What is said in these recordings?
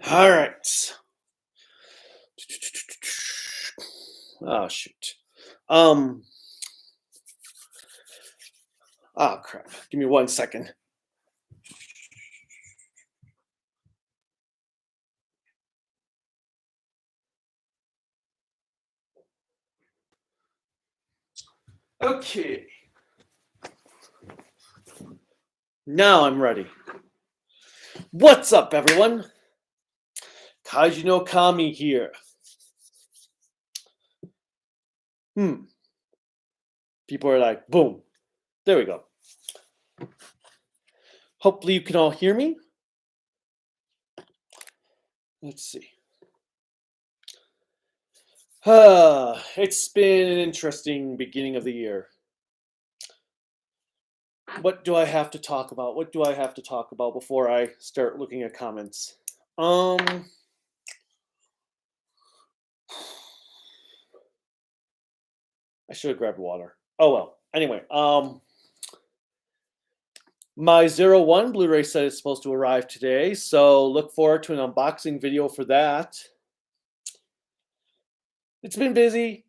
All right. Oh shoot. Um. Oh crap. Give me 1 second. Okay. Now I'm ready. What's up, everyone? Kaiju no Kami here. People are like, boom. There we go. Hopefully you can all hear me. Let's see. It's been an interesting beginning of the year. What do I have to talk about? What do I have to talk about before I start looking at comments? I should have grabbed water. Oh well. Anyway, my 01 Blu-ray set is supposed to arrive today, so look forward to an unboxing video for that. It's been busy.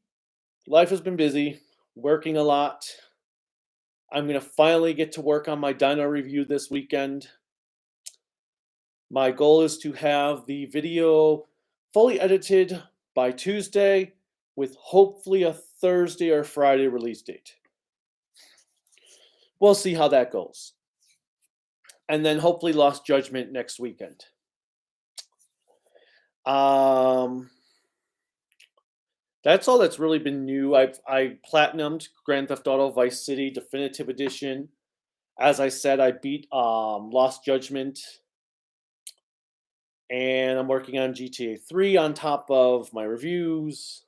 Life has been busy. Working a lot. I'm going to finally get to work on my Dyna review this weekend. My goal is to have the video fully edited by Tuesday with hopefully a Thursday or Friday release date. We'll see how that goes. And then hopefully Lost Judgment next weekend. That's all that's really been new. I platinumed Grand Theft Auto Vice City Definitive Edition. As I said, I beat Lost Judgment. And I'm working on GTA 3 on top of my reviews.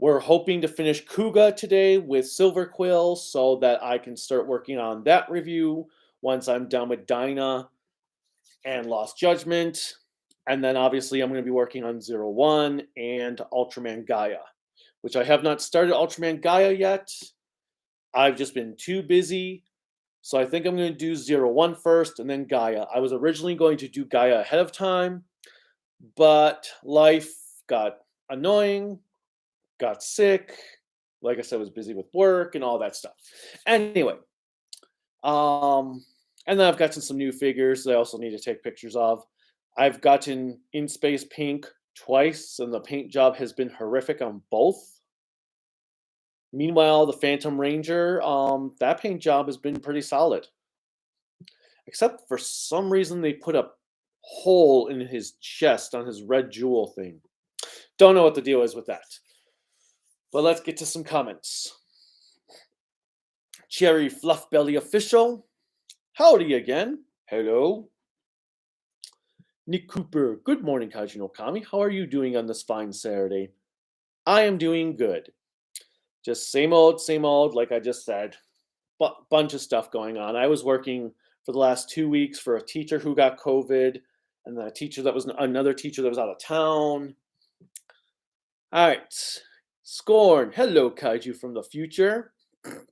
We're hoping to finish Kuga today with Silver Quill so that I can start working on that review once I'm done with Dyna and Lost Judgment. And then obviously I'm going to be working on 01 and Ultraman Gaia, which I have not started Ultraman Gaia yet. I've just been too busy. So I think I'm going to do 01 first and then Gaia. I was originally going to do Gaia ahead of time, but life got annoying, got sick. Like I said, was busy with work and all that stuff. Anyway, and then I've gotten some new figures that I also need to take pictures of. I've gotten In Space Pink twice, and the paint job has been horrific on both. Meanwhile, the Phantom Ranger, that paint job has been pretty solid. Except for some reason they put a hole in his chest on his red jewel thing. Don't know what the deal is with that. But let's get to some comments. Cherry Fluffbelly Official. Howdy again. Hello. Nick Cooper. Good morning, Kaiju no Kami. How are you doing on this fine Saturday? I am doing good. Just same old, like I just said. Bunch of stuff going on. I was working for the last 2 weeks for a teacher who got COVID, and then a teacher that was another teacher that was out of town. All right. Scorn. Hello, Kaiju from the future. I'm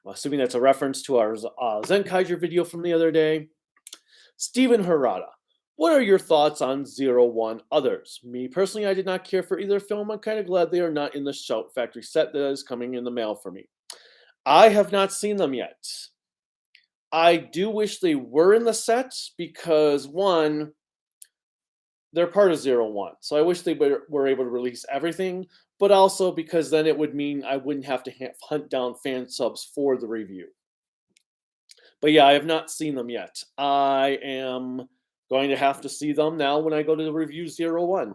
assuming that's a reference to our Zen Kaiju video from the other day. Stephen Harada. What are your thoughts on 01 Others? Me personally, I did not care for either film. I'm kind of glad they are not in the Shout Factory set that is coming in the mail for me. I have not seen them yet. I do wish they were in the set because, one, they're part of 01. So I wish they were able to release everything, but also because then it would mean I wouldn't have to hunt down fan subs for the review. But yeah, I have not seen them yet. I am going to have to see them now when I go to the review 01.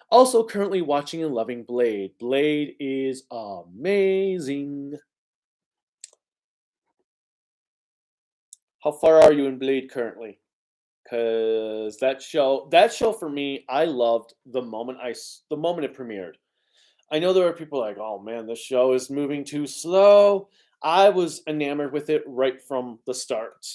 Also currently watching and loving Blade. Blade is amazing. How far are you in Blade currently? Because that show for me, I loved the moment it premiered. I know there are people like, oh man, this show is moving too slow. I was enamored with it right from the start.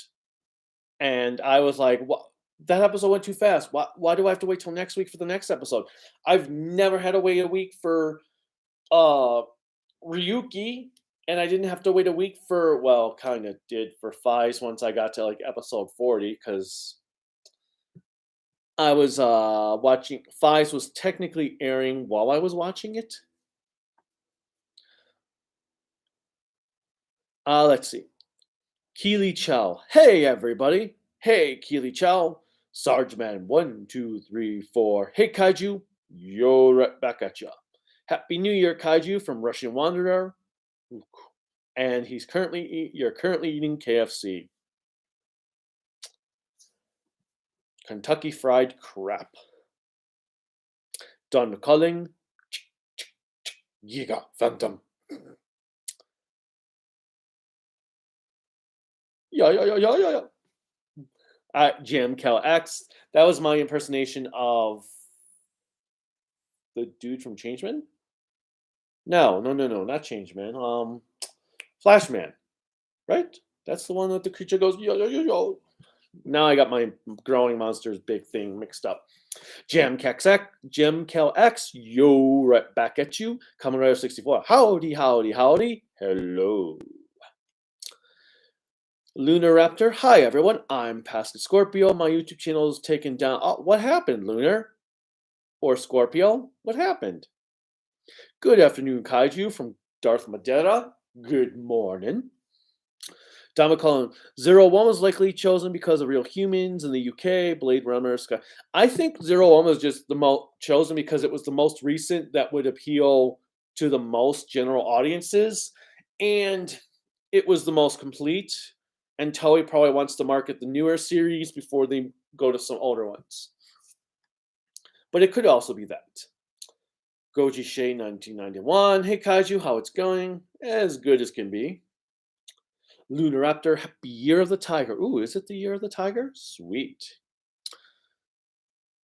And I was like, what? That episode went too fast. Why do I have to wait till next week for the next episode? I've never had to wait a week for Ryuki And I didn't have to wait a week for, well, kind of did for Fives once I got to like episode 40 because I was watching Fives was technically airing while I was watching it. Let's see. Keely Chow. Hey everybody. Hey Keely Chow. Sargeman 1, 2, 3, 4. Hey Kaiju. Yo right back at ya. Happy New Year, Kaiju from Russian Wanderer. And you're currently eating KFC. Kentucky Fried Crap. Done calling. Giga Phantom. Yeah. Jam Cal X. That was my impersonation of the dude from Changeman. No, not Changeman. Flashman, right? That's the one that the creature goes yo. Now I got my growing monsters big thing mixed up. Jam Cal X, yo, right back at you. Kamen Rider 64. Howdy. Hello. Lunar Raptor, hi everyone. I'm Pascal Scorpio. My YouTube channel is taken down. Oh, what happened, Lunar? Or Scorpio? What happened? Good afternoon, Kaiju from Darth Madeira. Good morning. Damacolin 01 was likely chosen because of Real Humans in the UK, Blade Runner, Sky. I think 01 was just the most chosen because it was the most recent that would appeal to the most general audiences, and it was the most complete. And Toei probably wants to market the newer series before they go to some older ones. But it could also be that. Goji Shea 1991. Hey Kaiju, how it's going? As good as can be. Lunar Raptor, happy Year of the Tiger. Ooh, is it the Year of the Tiger? Sweet.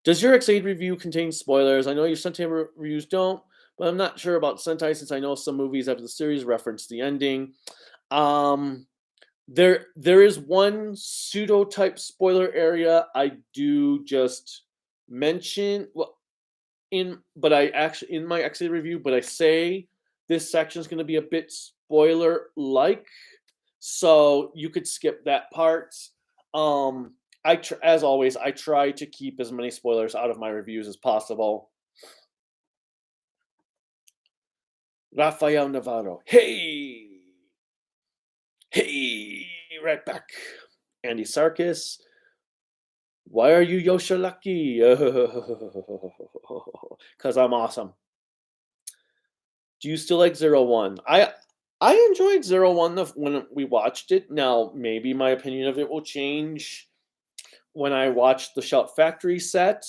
Does your X8 review contain spoilers? I know your Sentai reviews don't, but I'm not sure about Sentai since I know some movies after the series reference the ending. There is one pseudo type spoiler area I do just mention. Well, in my X8 review, but I say this section is going to be a bit spoiler like. So you could skip that part. As always, I try to keep as many spoilers out of my reviews as possible. Rafael Navarro, hey, right back. Andy Sarkis, why are you Yosha Lucky? Because I'm awesome. Do you still like 01? I enjoyed 01 when we watched it. Now, maybe my opinion of it will change when I watch the Shout Factory set,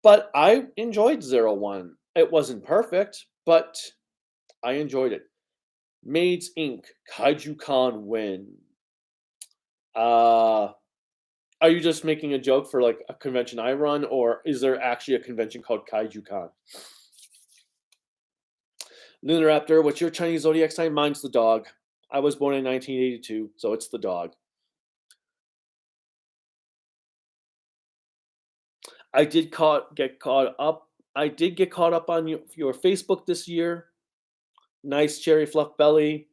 but I enjoyed 01. It wasn't perfect, but I enjoyed it. Maids Inc. Kaiju Con win. Are you just making a joke for like a convention I run, or is there actually a convention called Kaiju Con? Lunar Raptor, what's your Chinese zodiac sign? Mine's the dog. I was born in 1982, so it's the dog. I did get caught up. I did get caught up on your Facebook this year. Nice cherry fluff belly.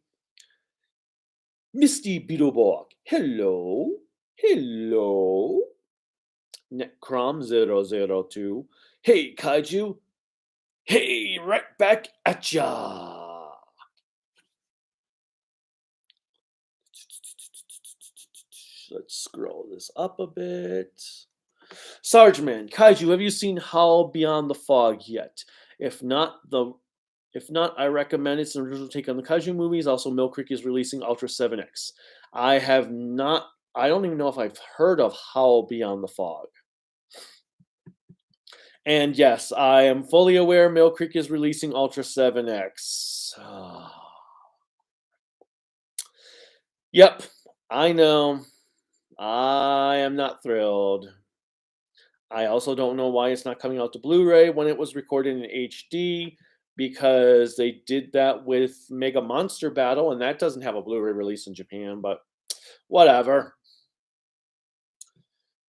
Misty Beetleborg. Hello. Netcrom002. Hey, Kaiju. Hey, right back at ya. Let's scroll this up a bit. Sargeman, Kaiju, have you seen Howl Beyond the Fog yet? If not, I recommend it's an original take on the Kaiju movies. Also, Mill Creek is releasing Ultra 7X. I have not. I don't even know if I've heard of Howl Beyond the Fog. And yes, I am fully aware Mill Creek is releasing Ultra 7X. Yep, I know. I am not thrilled. I also don't know why it's not coming out to Blu-ray when it was recorded in HD, because they did that with Mega Monster Battle, and that doesn't have a Blu-ray release in Japan, but whatever.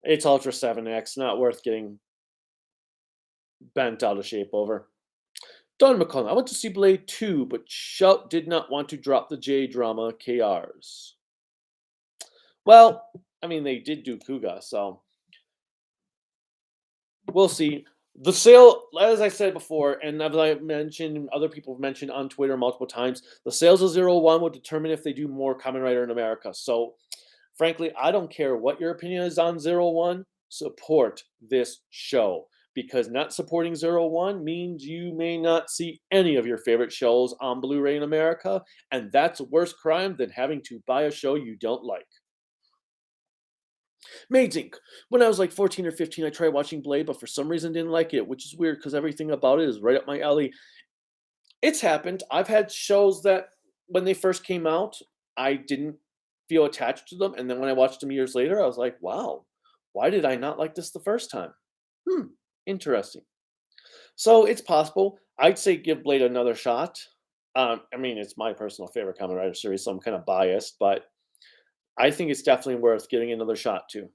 It's Ultra 7X, not worth getting bent out of shape over. Don McCullough. I went to see Blade 2, but Shout did not want to drop the J drama KRs. Well, I mean, they did do Kuga, so we'll see. The sale, as I said before, and as I mentioned, other people have mentioned on Twitter multiple times, the sales of Zero One will determine if they do more Kamen Rider in America. So, frankly, I don't care what your opinion is on Zero One. Support this show, because not supporting Zero One means you may not see any of your favorite shows on Blu-ray in America, and that's a worse crime than having to buy a show you don't like. Maids Inc. When I was like 14 or 15, I tried watching Blade, but for some reason didn't like it, which is weird because everything about it is right up my alley. It's happened. I've had shows that when they first came out, I didn't feel attached to them. And then when I watched them years later, I was like, wow, why did I not like this the first time? Hmm, interesting. So it's possible. I'd say give Blade another shot. I mean, it's my personal favorite Kamen Rider series, so I'm kind of biased, but I think it's definitely worth giving another shot to.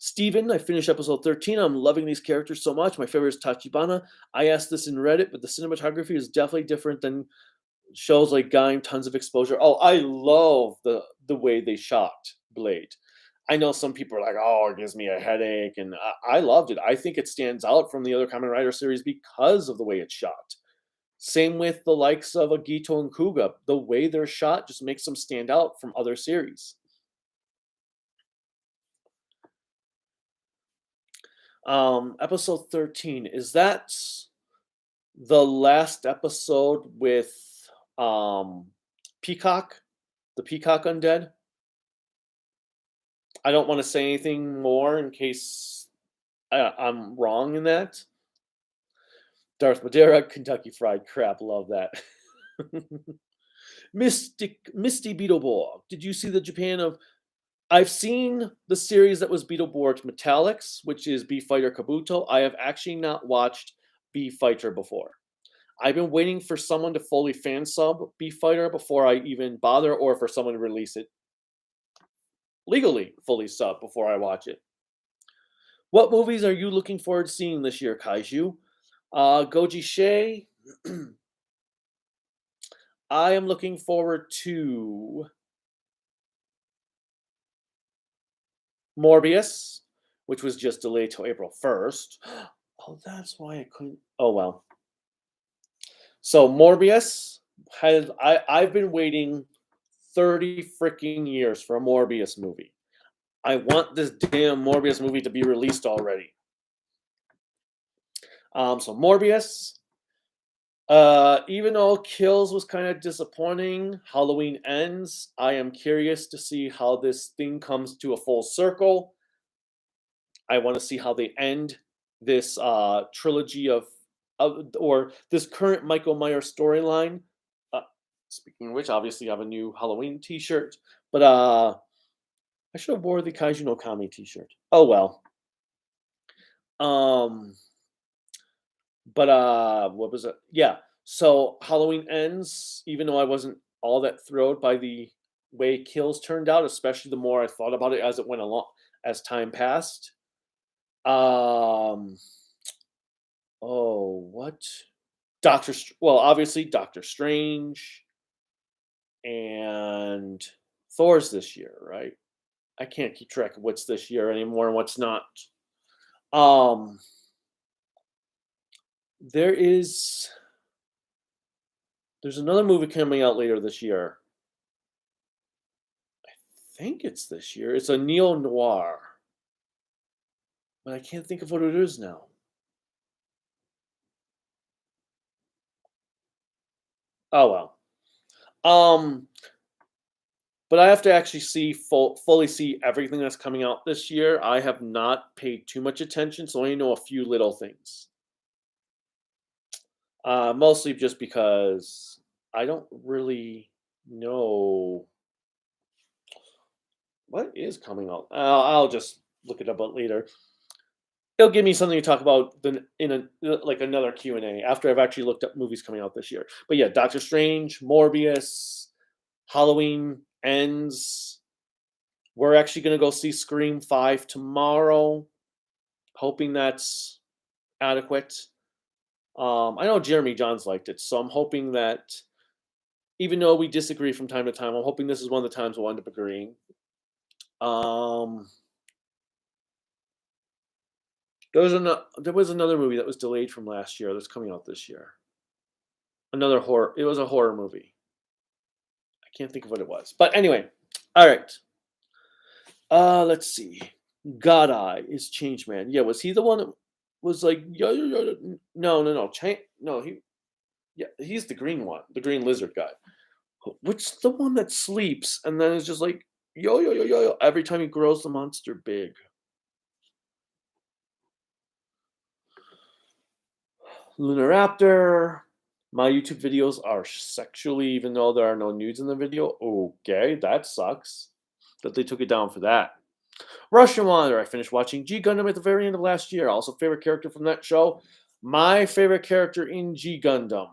Steven, I finished episode 13. I'm loving these characters so much. My favorite is Tachibana. I asked this in Reddit, but the cinematography is definitely different than shows like Gaim, tons of exposure. Oh, I love the way they shot Blade. I know some people are like, oh, it gives me a headache, and I loved it. I think it stands out from the other Kamen Rider series because of the way it's shot. Same with the likes of Agito and Kuga. The way they're shot just makes them stand out from other series. Episode 13, is that the last episode with Peacock, the Peacock Undead? I don't want to say anything more in case I'm wrong in that. Darth Madeira, Kentucky Fried Crap, love that. Misty Beetleborg, did you see the Japan of? I've seen the series that was Beetleborg's Metallics, which is Beef Fighter Kabuto. I have actually not watched Beef Fighter before. I've been waiting for someone to fully fan sub Beef Fighter before I even bother, or for someone to release it legally, fully sub, before I watch it. What movies are you looking forward to seeing this year, Kaiju? Goji Shea. I am looking forward to Morbius, which was just delayed till April 1st. Oh, that's why I couldn't. Oh, well. So Morbius I've been waiting 30 freaking years for a Morbius movie. I want this damn Morbius movie to be released already. So Morbius, even though Kills was kind of disappointing, Halloween Ends, I am curious to see how this thing comes to a full circle. I want to see how they end this trilogy of or this current Michael Myers storyline. Speaking of which, obviously I have a new Halloween t-shirt, but I should have wore the Kaiju no Kami t-shirt. Oh well. But what was it? Yeah. So Halloween Ends, even though I wasn't all that thrilled by the way Kills turned out, especially the more I thought about it as it went along, as time passed. Oh, what? Well, obviously Doctor Strange and Thor's this year, right? I can't keep track of what's this year anymore and what's not. There's another movie coming out later this year. I think it's this year. It's a neo-noir. But I can't think of what it is now. Oh well. But I have to actually fully see everything that's coming out this year. I have not paid too much attention, so I only know a few little things. Mostly just because I don't really know what is coming out. I'll just look it up later. It'll give me something to talk about in like another Q&A after I've actually looked up movies coming out this year. But yeah, Doctor Strange, Morbius, Halloween Ends. We're actually going to go see Scream 5 tomorrow, hoping that's adequate. I know Jeremy Johns liked it, so I'm hoping that even though we disagree from time to time, I'm hoping this is one of the times we'll end up agreeing. Um, there was another movie that was delayed from last year that's coming out this year. Another horror. It was a horror movie. I can't think of what it was. But anyway, all right. Let's see. God Eye is Change Man. Yeah, was he the one that was like no, no, no. No, yeah, he's the green one, the green lizard guy. Which the one that sleeps and then is just like yo yo yo yo yo every time he grows the monster big. Lunar Raptor. My YouTube videos are sexually, even though there are no nudes in the video. Okay, that sucks. That they took it down for that. Russian Wanderer. I finished watching G Gundam at the very end of last year. Also, favorite character from that show. My favorite character in G Gundam.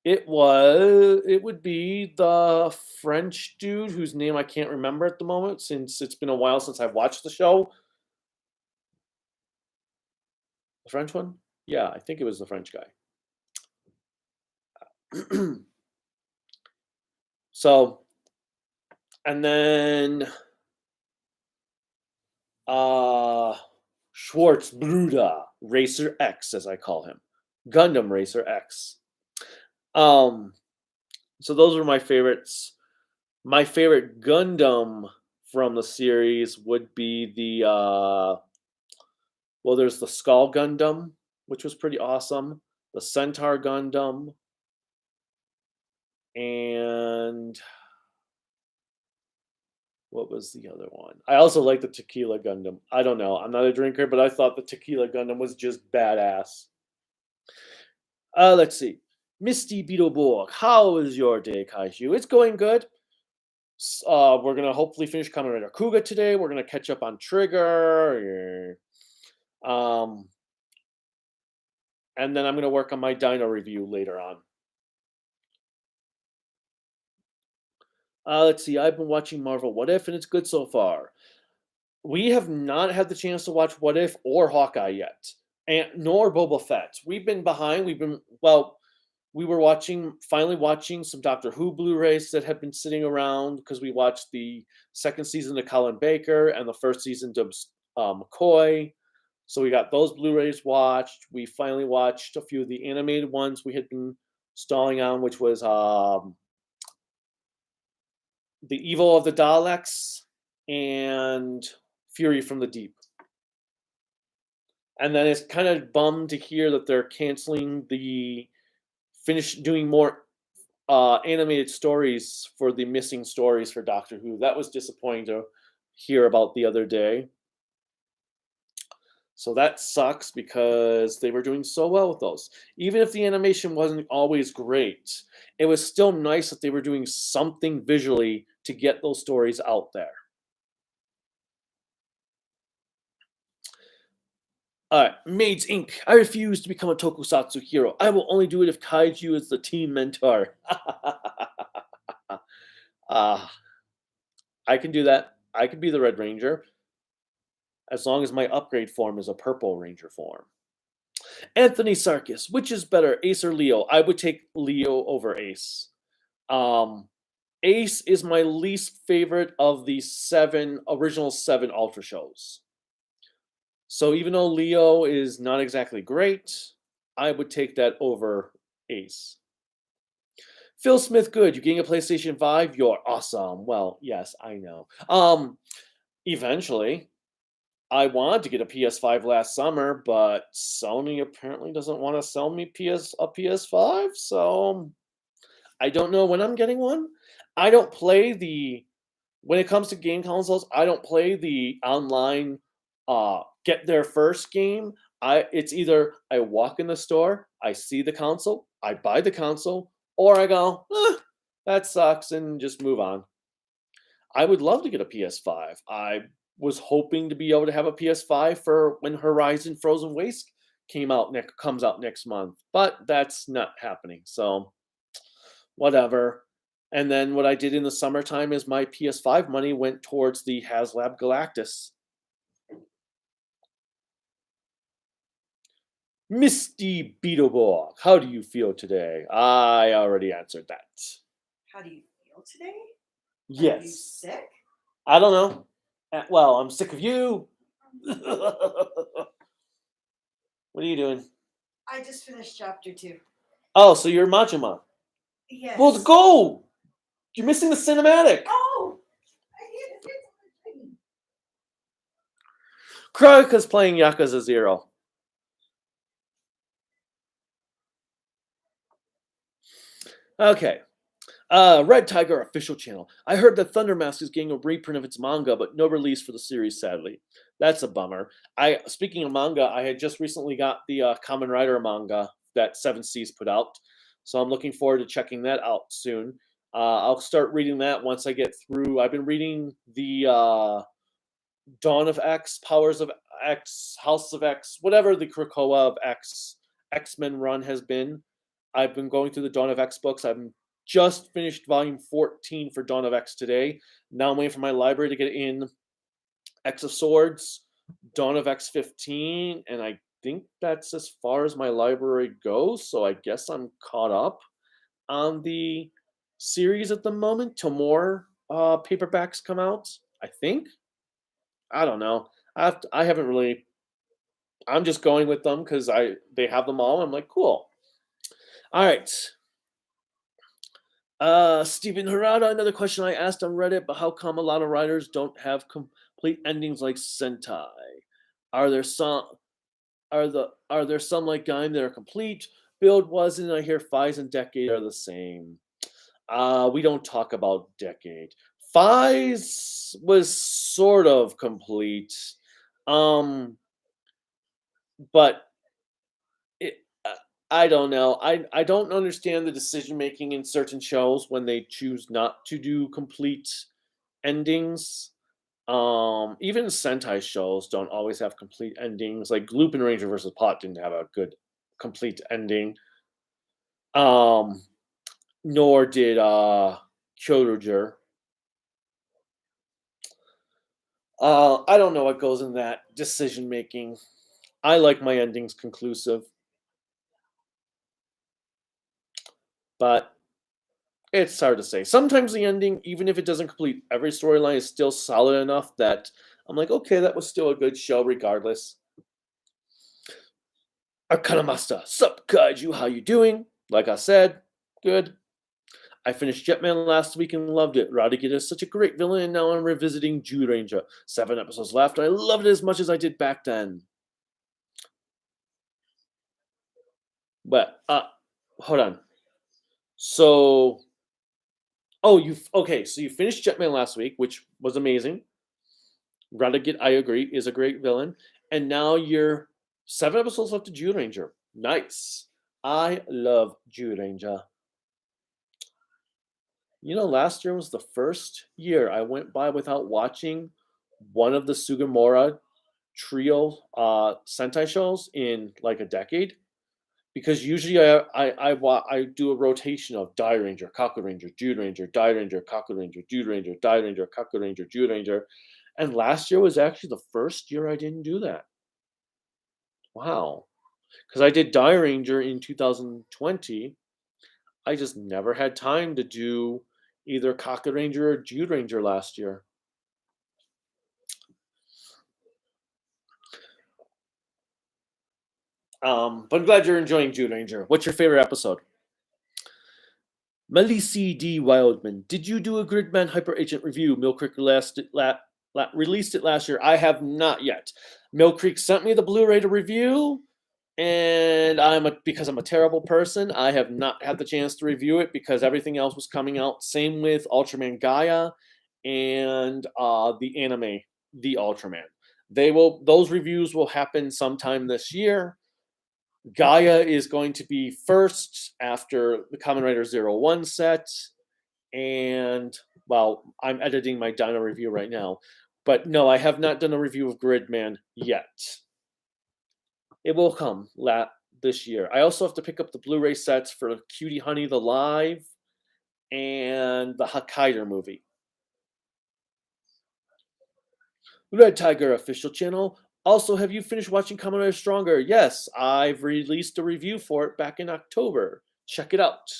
It would be the French dude whose name I can't remember at the moment since it's been a while since I've watched the show. The French one? Yeah, I think it was the French guy. So, and then Schwartz Bruder, Racer X, as I call him. Gundam Racer X. So those were my favorites. My favorite Gundam from the series would be the well, there's the Skull Gundam, which was pretty awesome. The Centaur Gundam, and what was the other one? I also like the Tequila Gundam. I don't know. I'm not a drinker, but I thought the Tequila Gundam was just badass. Let's see. Misty Beetleborg, how is your day, Kaiju? It's going good. We're gonna hopefully finish Kamen Rider Kuga today. We're gonna catch up on Trigger. And then I'm gonna work on my Dyna review later on. Let's see. I've been watching Marvel What If, and it's good so far. We have not had the chance to watch What If or Hawkeye yet, and nor Boba Fett. We've been behind. We were finally watching some Doctor Who Blu-rays that had been sitting around because we watched the second season of Colin Baker and the first season of McCoy. So we got those Blu-rays watched. We finally watched a few of the animated ones we had been stalling on, which was The Evil of the Daleks and Fury from the Deep. And then it's kind of bummed to hear that they're canceling doing more animated stories for the missing stories for Doctor Who. That was disappointing to hear about the other day. So that sucks because they were doing so well with those. Even if the animation wasn't always great, it was still nice that they were doing something visually to get those stories out there. Maids Inc. I refuse to become a Tokusatsu hero. I will only do it if Kaiju is the team mentor. I can do that. I could be the Red Ranger as long as my upgrade form is a Purple Ranger form. Anthony Sarkis, which is better, Ace or Leo? I would take Leo over Ace. Ace is my least favorite of the original seven Ultra shows. So even though Leo is not exactly great, I would take that over Ace. Phil Smith, good. You getting a PlayStation 5? You're awesome. Well, yes, I know. Eventually. I wanted to get a PS5 last summer, but Sony apparently doesn't want to sell me a PS5, so I don't know when I'm getting one. I don't play when it comes to game consoles, I don't play the online get there first game. It's either I walk in the store, I see the console, I buy the console, or I go, that sucks, and just move on. I would love to get a PS5. I was hoping to be able to have a PS5 for when Horizon Frozen Waste comes out next month, but that's not happening. So whatever. And then what I did in the summertime is my PS5 money went towards the HasLab Galactus. Misty Beetleborg, how do you feel today? I already answered that. How do you feel today? Are you Yes. sick? I don't know. Well, I'm sick of you. What are you doing? I just finished chapter 2. Oh, so you're Majima. Yes. Well, go! You're missing the cinematic. Oh! I need to get something. Kruika's playing Yakuza 0. Okay. Red Tiger official channel. I heard that Thundermask is getting a reprint of its manga, but no release for the series, sadly. That's a bummer. Speaking of manga, I had just recently got the Kamen Rider manga that 7C's put out, so I'm looking forward to checking that out soon. I'll start reading that once I get through. I've been reading the Dawn of X, Powers of X, House of X, whatever the Krakoa of X-Men run has been. I've been going through the Dawn of X books. I've just finished volume 14 for Dawn of X today. Now I'm waiting for my library to get in X of Swords, Dawn of X 15, and I think that's as far as my library goes. So I guess I'm caught up on the series at the moment till more paperbacks come out. I think. I don't know. I haven't really. I'm just going with them because they have them all. I'm like, cool. All right. Stephen Harada, another question I asked on Reddit, but how come a lot of writers don't have complete endings like Sentai? Are there some are there some like Gaim that are complete? Build wasn't. I hear Phase and Decade are the same. We don't talk about Decade. Phase was sort of complete. But it, I don't know. I don't understand the decision making in certain shows when they choose not to do complete endings. Even Sentai shows don't always have complete endings. Like Lupin Ranger versus Pot didn't have a good complete ending. Nor did Kyoruger. I don't know what goes in that decision making. I like my endings conclusive. But it's hard to say. Sometimes the ending, even if it doesn't complete every storyline, is still solid enough that I'm like, okay, that was still a good show regardless. Arcana Master, sup kaiju, how you doing? Like I said, good. I finished Jetman last week and loved it. Radiguet is such a great villain, and now I'm revisiting Ranger. 7 episodes left, and I loved it as much as I did back then. But hold on. So so you finished Jetman last week, which was amazing. Radiguet, I agree, is a great villain. And now you're 7 episodes left to Ranger. Nice. I love Ranger. You know, last year was the first year I went by without watching one of the Sugimura trio Sentai shows in like a decade. Because usually I do a rotation of Die Ranger, Kaku Ranger, Jude Ranger, Die Ranger, Kaku Ranger, Jude Ranger, Die Ranger, Kaku Ranger, Jude Ranger. And last year was actually the first year I didn't do that. Wow. Because I did Die Ranger in 2020. I just never had time to do either Kaku Ranger or Jude Ranger last year. But I'm glad you're enjoying Jude Ranger. What's your favorite episode? Melissa D. Wildman, did you do a Gridman Hyper Agent review? Mill Creek released it last year. I have not yet. Mill Creek sent me the Blu-ray to review, and because I'm a terrible person, I have not had the chance to review it because everything else was coming out. Same with Ultraman Gaia and the anime, The Ultraman. Those reviews will happen sometime this year. Gaia is going to be first after the Kamen Rider 01 set. And, well, I'm editing my Dyna review right now. But no, I have not done a review of Gridman yet. It will come this year. I also have to pick up the Blu-ray sets for Cutie Honey the Live and the Hokkaido movie. Red Tiger official channel. Also, have you finished watching Kamen Rider Stronger? Yes, I've released a review for it back in October. Check it out.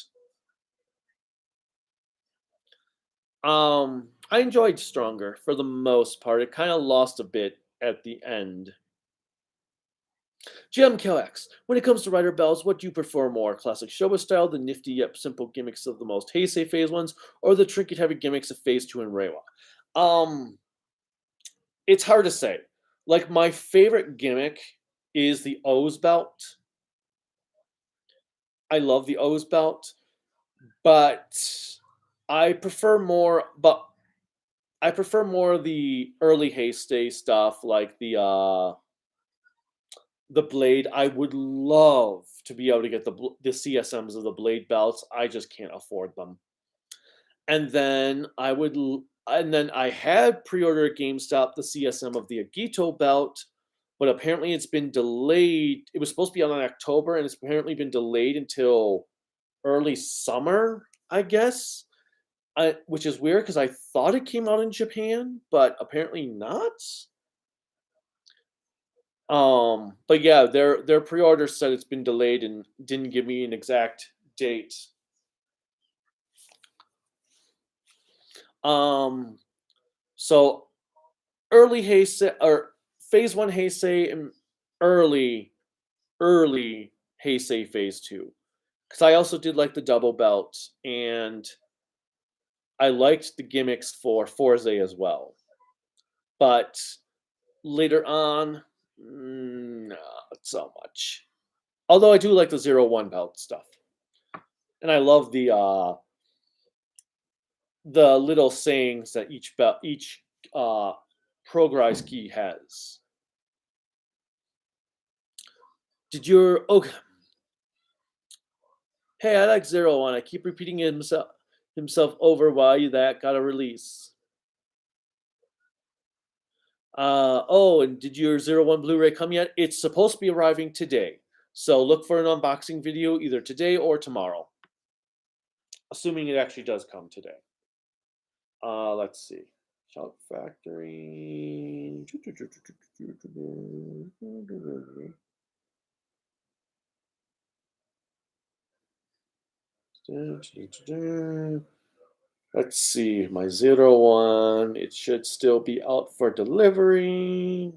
I enjoyed Stronger for the most part. It kind of lost a bit at the end. GMKX, when it comes to Rider Bells, what do you prefer more? Classic Showa style, the nifty yet simple gimmicks of the most Heisei phase ones, or the trinket heavy gimmicks of phase 2 and Reiwa? Um, it's hard to say. Like, my favorite gimmick is the O's belt. I love the O's belt, but I prefer more the early Heisei stuff, like the Blade. I would love to be able to get the CSMs of the Blade belts. I just can't afford them. And then I had pre-ordered at GameStop the CSM of the Agito belt, but apparently it's been delayed. It was supposed to be out in October, and it's apparently been delayed until early summer, I guess. Which is weird because I thought it came out in Japan, but apparently not. But yeah, their pre-order said it's been delayed and didn't give me an exact date. So early Heisei or phase 1 Heisei and early Heisei phase 2. Because I also did like the double belt, and I liked the gimmicks for Forze as well. But later on, not so much. Although I do like the 0-1 belt stuff. And I love the little sayings that each progress key has. Okay? Hey, I like 0-1. I keep repeating himself over why that got a release. And did your 0-1 Blu-ray come yet? It's supposed to be arriving today. So look for an unboxing video either today or tomorrow. Assuming it actually does come today. Let's see. Shout Factory. Let's see. My 0-1. It should still be out for delivery.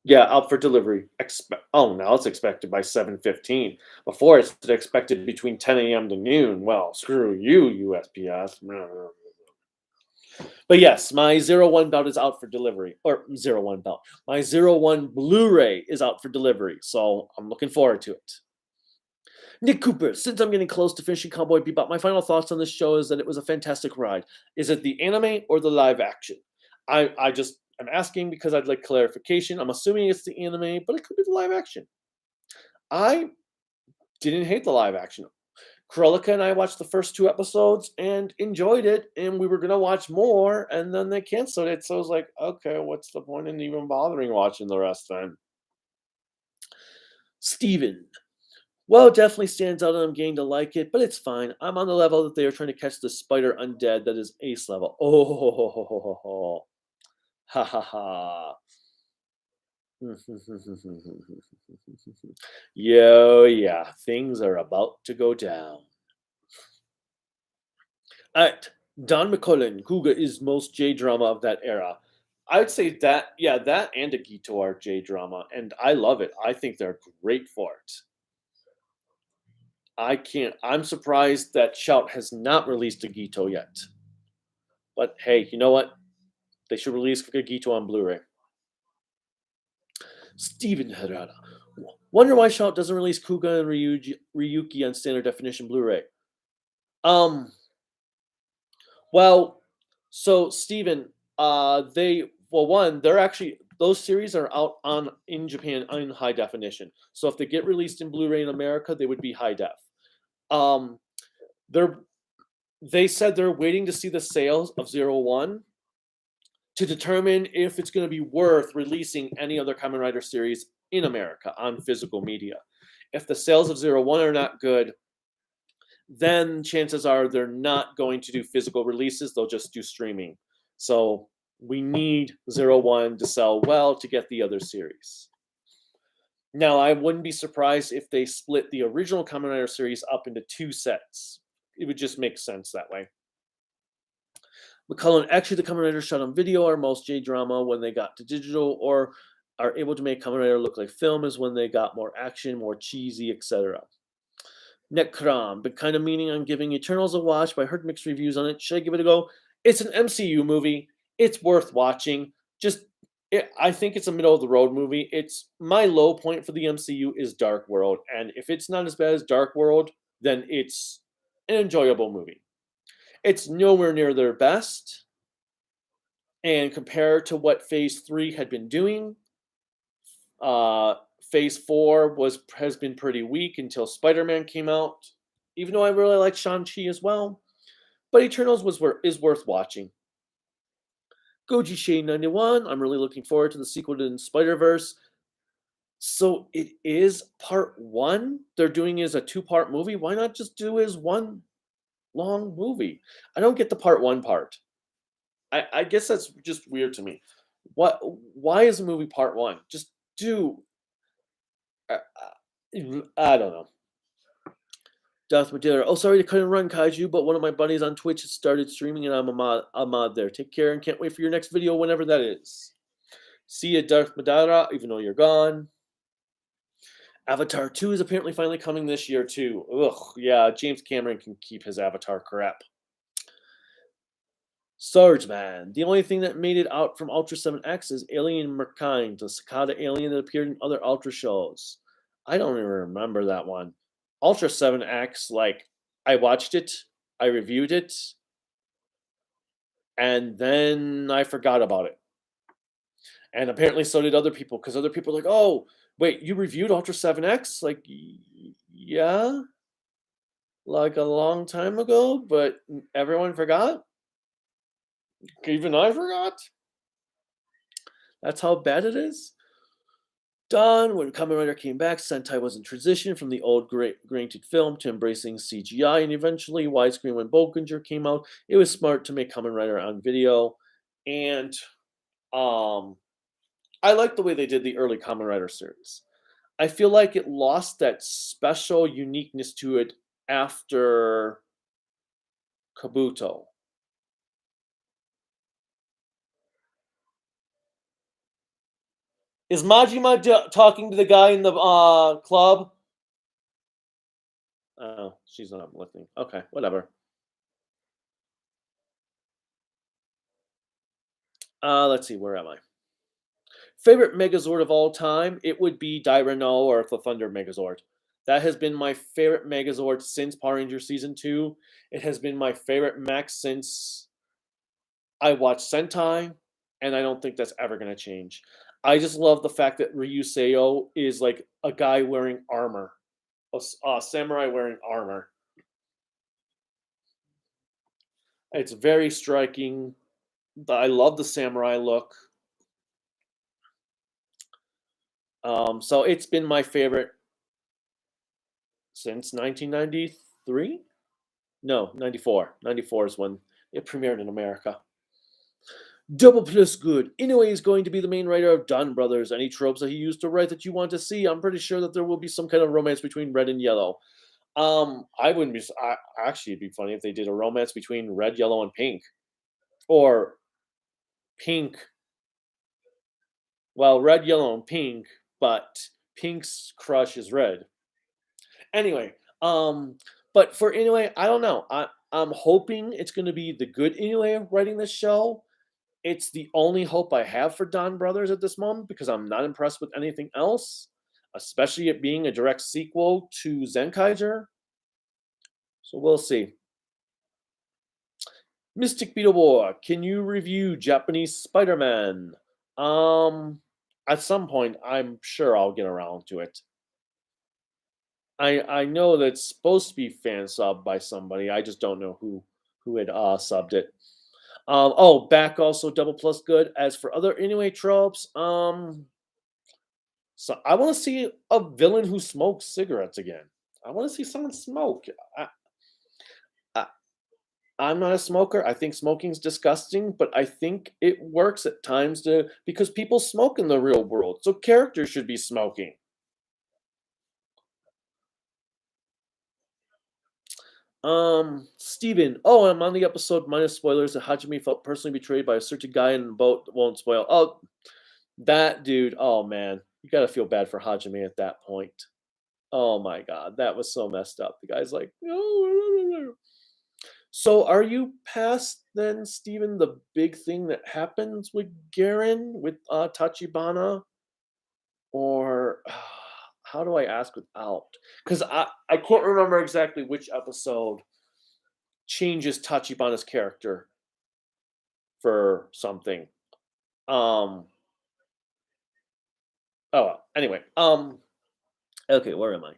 Yeah, out for delivery. Now it's expected by 7:15. Before it's expected between 10 a.m. to noon. Well, screw you, USPS. But yes, my 0-1 belt is out for delivery. Or 0-1 belt. My 0-1 Blu-ray is out for delivery. So I'm looking forward to it. Nick Cooper, since I'm getting close to finishing Cowboy Bebop, my final thoughts on this show is that it was a fantastic ride. Is it the anime or the live action? I'm asking because I'd like clarification. I'm assuming it's the anime, but it could be the live action. I didn't hate the live action. Krolika and I watched the first 2 episodes and enjoyed it, and we were going to watch more, and then they canceled it. So I was like, okay, what's the point in even bothering watching the rest then? Steven. Well, it definitely stands out and I'm getting to like it, but it's fine. I'm on the level that they are trying to catch the spider undead that is ace level. Oh, ha ha ha. Yo, yeah, things are about to go down. Alright, Don McCullen, Kuga is most J-drama of that era. I'd say that, yeah, that and Agito are J-drama, and I love it. I think they're great for it. I'm surprised that Shout has not released Agito yet. But hey, you know what? They should release Agito on Blu-ray. Steven Herrera. Wonder why Shout doesn't release Kuga and Ryuki on standard definition Blu-ray. Well, so Steven, they're actually, those series are out in Japan in high definition. So if they get released in Blu-ray in America, they would be high def. They said they're waiting to see the sales of 0-1 to determine if it's going to be worth releasing any other Kamen Rider series in America on physical media. If the sales of 0-1 are not good, then chances are they're not going to do physical releases, they'll just do streaming. So we need 01 to sell well to get the other series. Now, I wouldn't be surprised if they split the original Kamen Rider series up into 2 sets. It would just make sense that way. McCullen, actually, the Kamen Rider shot on video are most J-drama. When they got to digital or are able to make Kamen Rider look like film is when they got more action, more cheesy, etc. Nekram, been kind of meaning on giving Eternals a watch, but I heard mixed reviews on it. Should I give it a go? It's an MCU movie. It's worth watching. I think it's a middle of the road movie. It's my low point for the MCU is Dark World, and if it's not as bad as Dark World, then it's an enjoyable movie. It's nowhere near their best, and compared to what Phase 3 had been doing, Phase 4 has been pretty weak until Spider-Man came out, even though I really like Shang-Chi as well. But Eternals is worth watching. Goji Shade 91, I'm really looking forward to the sequel to Spider-Verse. So it is part 1. They're doing it as a 2-part movie. Why not just do it as one long movie? I don't get the part 1 part. I guess that's just weird to me. Why is a movie part 1? Just do. I don't know. Darth Madeira. Oh, sorry to couldn't run Kaiju, but one of my buddies on Twitch has started streaming and I'm a mod there. Take care and can't wait for your next video whenever that is. See ya, Darth Madeira, even though you're gone. Avatar 2 is apparently finally coming this year too. Ugh, yeah, James Cameron can keep his Avatar crap. Swordsman. The only thing that made it out from Ultra 7X is Alien Merkind, the cicada alien that appeared in other Ultra shows. I don't even remember that one. Ultra 7X, like, I watched it, I reviewed it, and then I forgot about it. And apparently so did other people, because other people are like, oh, wait, you reviewed Ultra 7X? Like, yeah, like a long time ago, but everyone forgot? Even I forgot? That's how bad it is? Done. When Kamen Rider came back, Sentai was in transition from the old grained film to embracing CGI, and eventually widescreen when Bolkinger came out. It was smart to make Kamen Rider on video, and I like the way they did the early Kamen Rider series. I feel like it lost that special uniqueness to it after Kabuto. Is Majima talking to the guy in the club? Oh, she's not listening. Okay, whatever. Let's see, where am I? Favorite Megazord of all time? It would be Dyrano or the Thunder Megazord. That has been my favorite Megazord since Power Rangers Season 2. It has been my favorite mech since I watched Sentai, and I don't think that's ever going to change. I just love the fact that Ryuseo is like a guy wearing armor, a samurai wearing armor. It's very striking. I love the samurai look. So it's been my favorite since 1993? No, 94. 94 is when it premiered in America. Double plus good. Inoue is going to be the main writer of Dunn Brothers. Any tropes that he used to write that you want to see? I'm pretty sure that there will be some kind of romance between red and yellow. I wouldn't be. Actually, it'd be funny if they did a romance between red, yellow, and pink, or pink. Well, red, yellow, and pink, but pink's crush is red. Anyway, but for Inoue, I don't know. I'm hoping it's going to be the good Inoue writing this show. It's the only hope I have for Don Brothers at this moment because I'm not impressed with anything else, especially it being a direct sequel to Zenkaiger. So we'll see. Mystic Beetleborg, can you review Japanese Spider-Man? At some point, I'm sure I'll get around to it. I know that it's supposed to be fan subbed by somebody. I just don't know who had subbed it. Back also double plus good. As for other Inoue tropes, so I want to see a villain who smokes cigarettes again. I want to see someone smoke. I'm not a smoker. I think smoking's disgusting, but I think it works at times because people smoke in the real world, so characters should be smoking. Steven. Oh, I'm on the episode minus spoilers that Hajime felt personally betrayed by a certain guy in the boat that won't spoil. Oh, that dude. Oh man, you gotta feel bad for Hajime at that point. Oh my god, that was so messed up. The guy's like, no. So are you past then, Steven, the big thing that happens with Garen with Tachibana? Or how do I ask without? Because I can't remember exactly which episode changes Tachibana's character for something. Um oh well. Anyway. Okay, where am I?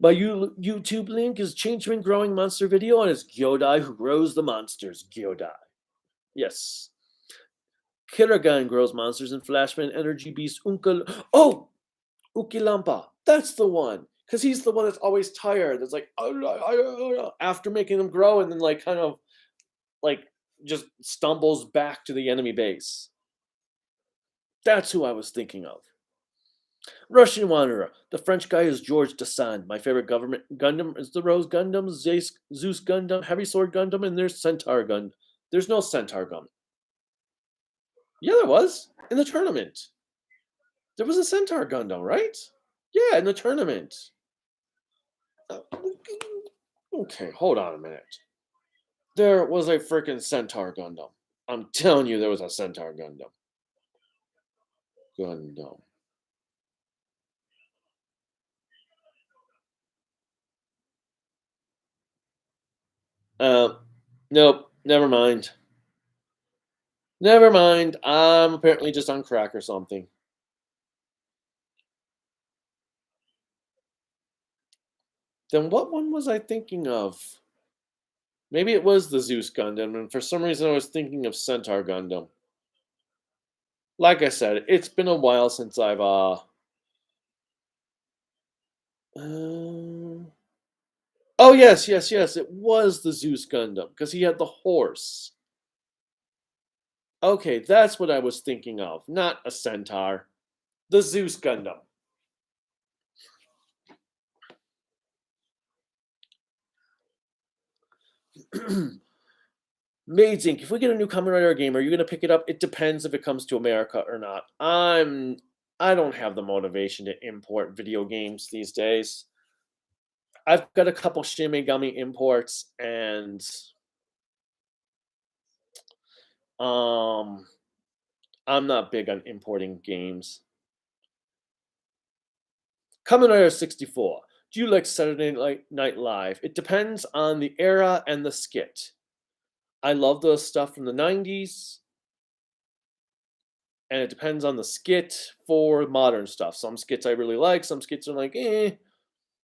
My YouTube link is Changeman Growing Monster video, and it's Gyodai who grows the monsters. Gyodai. Yes. Kiragan grows monsters in Flashman Energy Beast Unkal. Oh! Ukilampa. That's the one. Because he's the one that's always tired. That's like, after making them grow, and then, like, kind of, like, just stumbles back to the enemy base. That's who I was thinking of. Russian Wanderer. The French guy is George Dassin. My favorite government Gundam is the Rose Gundam, Zeus Gundam, Heavy Sword Gundam, and there's Centaur Gundam. There's no Centaur Gundam. Yeah, there was. In the tournament. There was a Centaur Gundam, right? Yeah, in the tournament. Okay, hold on a minute. There was a freaking Centaur Gundam. I'm telling you, there was a Centaur Gundam. Gundam. Nope, never mind. Never mind. I'm apparently just on crack or something. Then what one was I thinking of? Maybe it was the Zeus Gundam, and for some reason I was thinking of Centaur Gundam. Like I said, it's been a while since I've oh yes, yes, yes, it was the Zeus Gundam because he had the horse. Okay, that's what I was thinking of, not a centaur. The Zeus Gundam. Maids Inc. If we get a new Kamen Rider game, are you gonna pick it up? It depends if it comes to America or not. I don't have the motivation to import video games these days. I've got a couple Shin Megami imports, and um, I'm not big on importing games. Kamen Rider 64. Do you like Saturday Night Live? It depends on the era and the skit. I love the stuff from the 90s, and it depends on the skit for modern stuff. Some skits I really like, some skits are like, eh.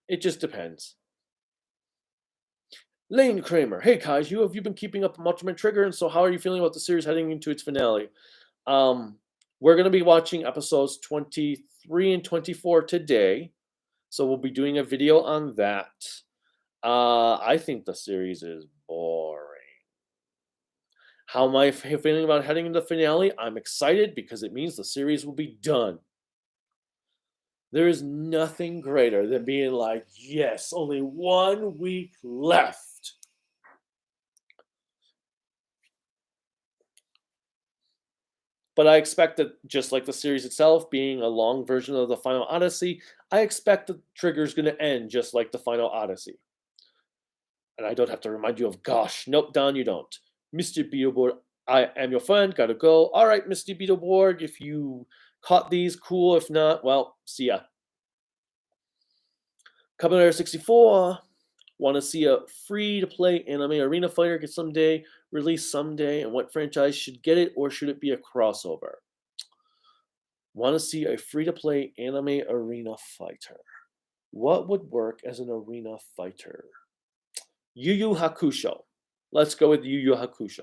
It just depends. Lane Kramer. Hey, Kaiju, have you been keeping up on Ultraman Trigger? And so, how are you feeling about the series heading into its finale? We're going to be watching episodes 23 and 24 today. So, we'll be doing a video on that. I think the series is boring. How am I feeling about heading into the finale? I'm excited because it means the series will be done. There is nothing greater than being like, yes, only 1 week left. But I expect that, just like the series itself being a long version of the Final Odyssey, I expect the trigger's going to end just like the Final Odyssey. And I don't have to remind you of, gosh, nope, Don, you don't. Mr. Beetleborg, I am your friend, gotta go. All right, Mr. Beetleborg, if you caught these, cool. If not, well, see ya. Kamen Rider 64. Want to see a free-to-play anime arena fighter get someday, release someday, and what franchise should get it, or should it be a crossover? Want to see a free-to-play anime arena fighter. What would work as an arena fighter? Yu Yu Hakusho. Let's go with Yu Yu Hakusho.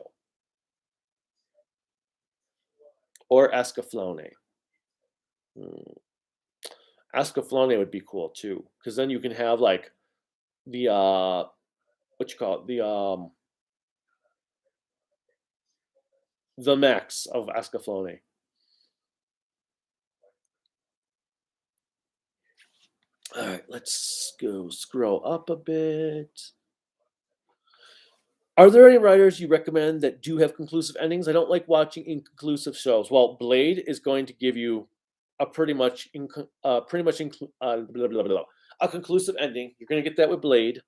Or Escaflowne. Escaflowne would be cool too, because then you can have like the what you call it, the Max of Ascaflowne. All right, let's go scroll up a bit. Are there any writers you recommend that do have conclusive endings? I don't like watching inconclusive shows. Well, Blade is going to give you a blah, blah, blah, blah, a conclusive ending. You're going to get that with Blade.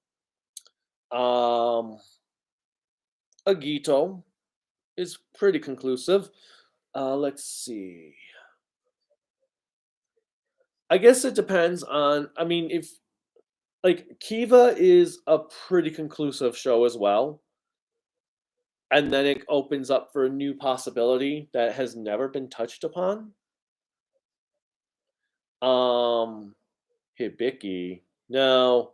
Agito is pretty conclusive. Let's see. I guess it depends on. I mean, if like Kiva is a pretty conclusive show as well, and then it opens up for a new possibility that has never been touched upon. Hibiki. No,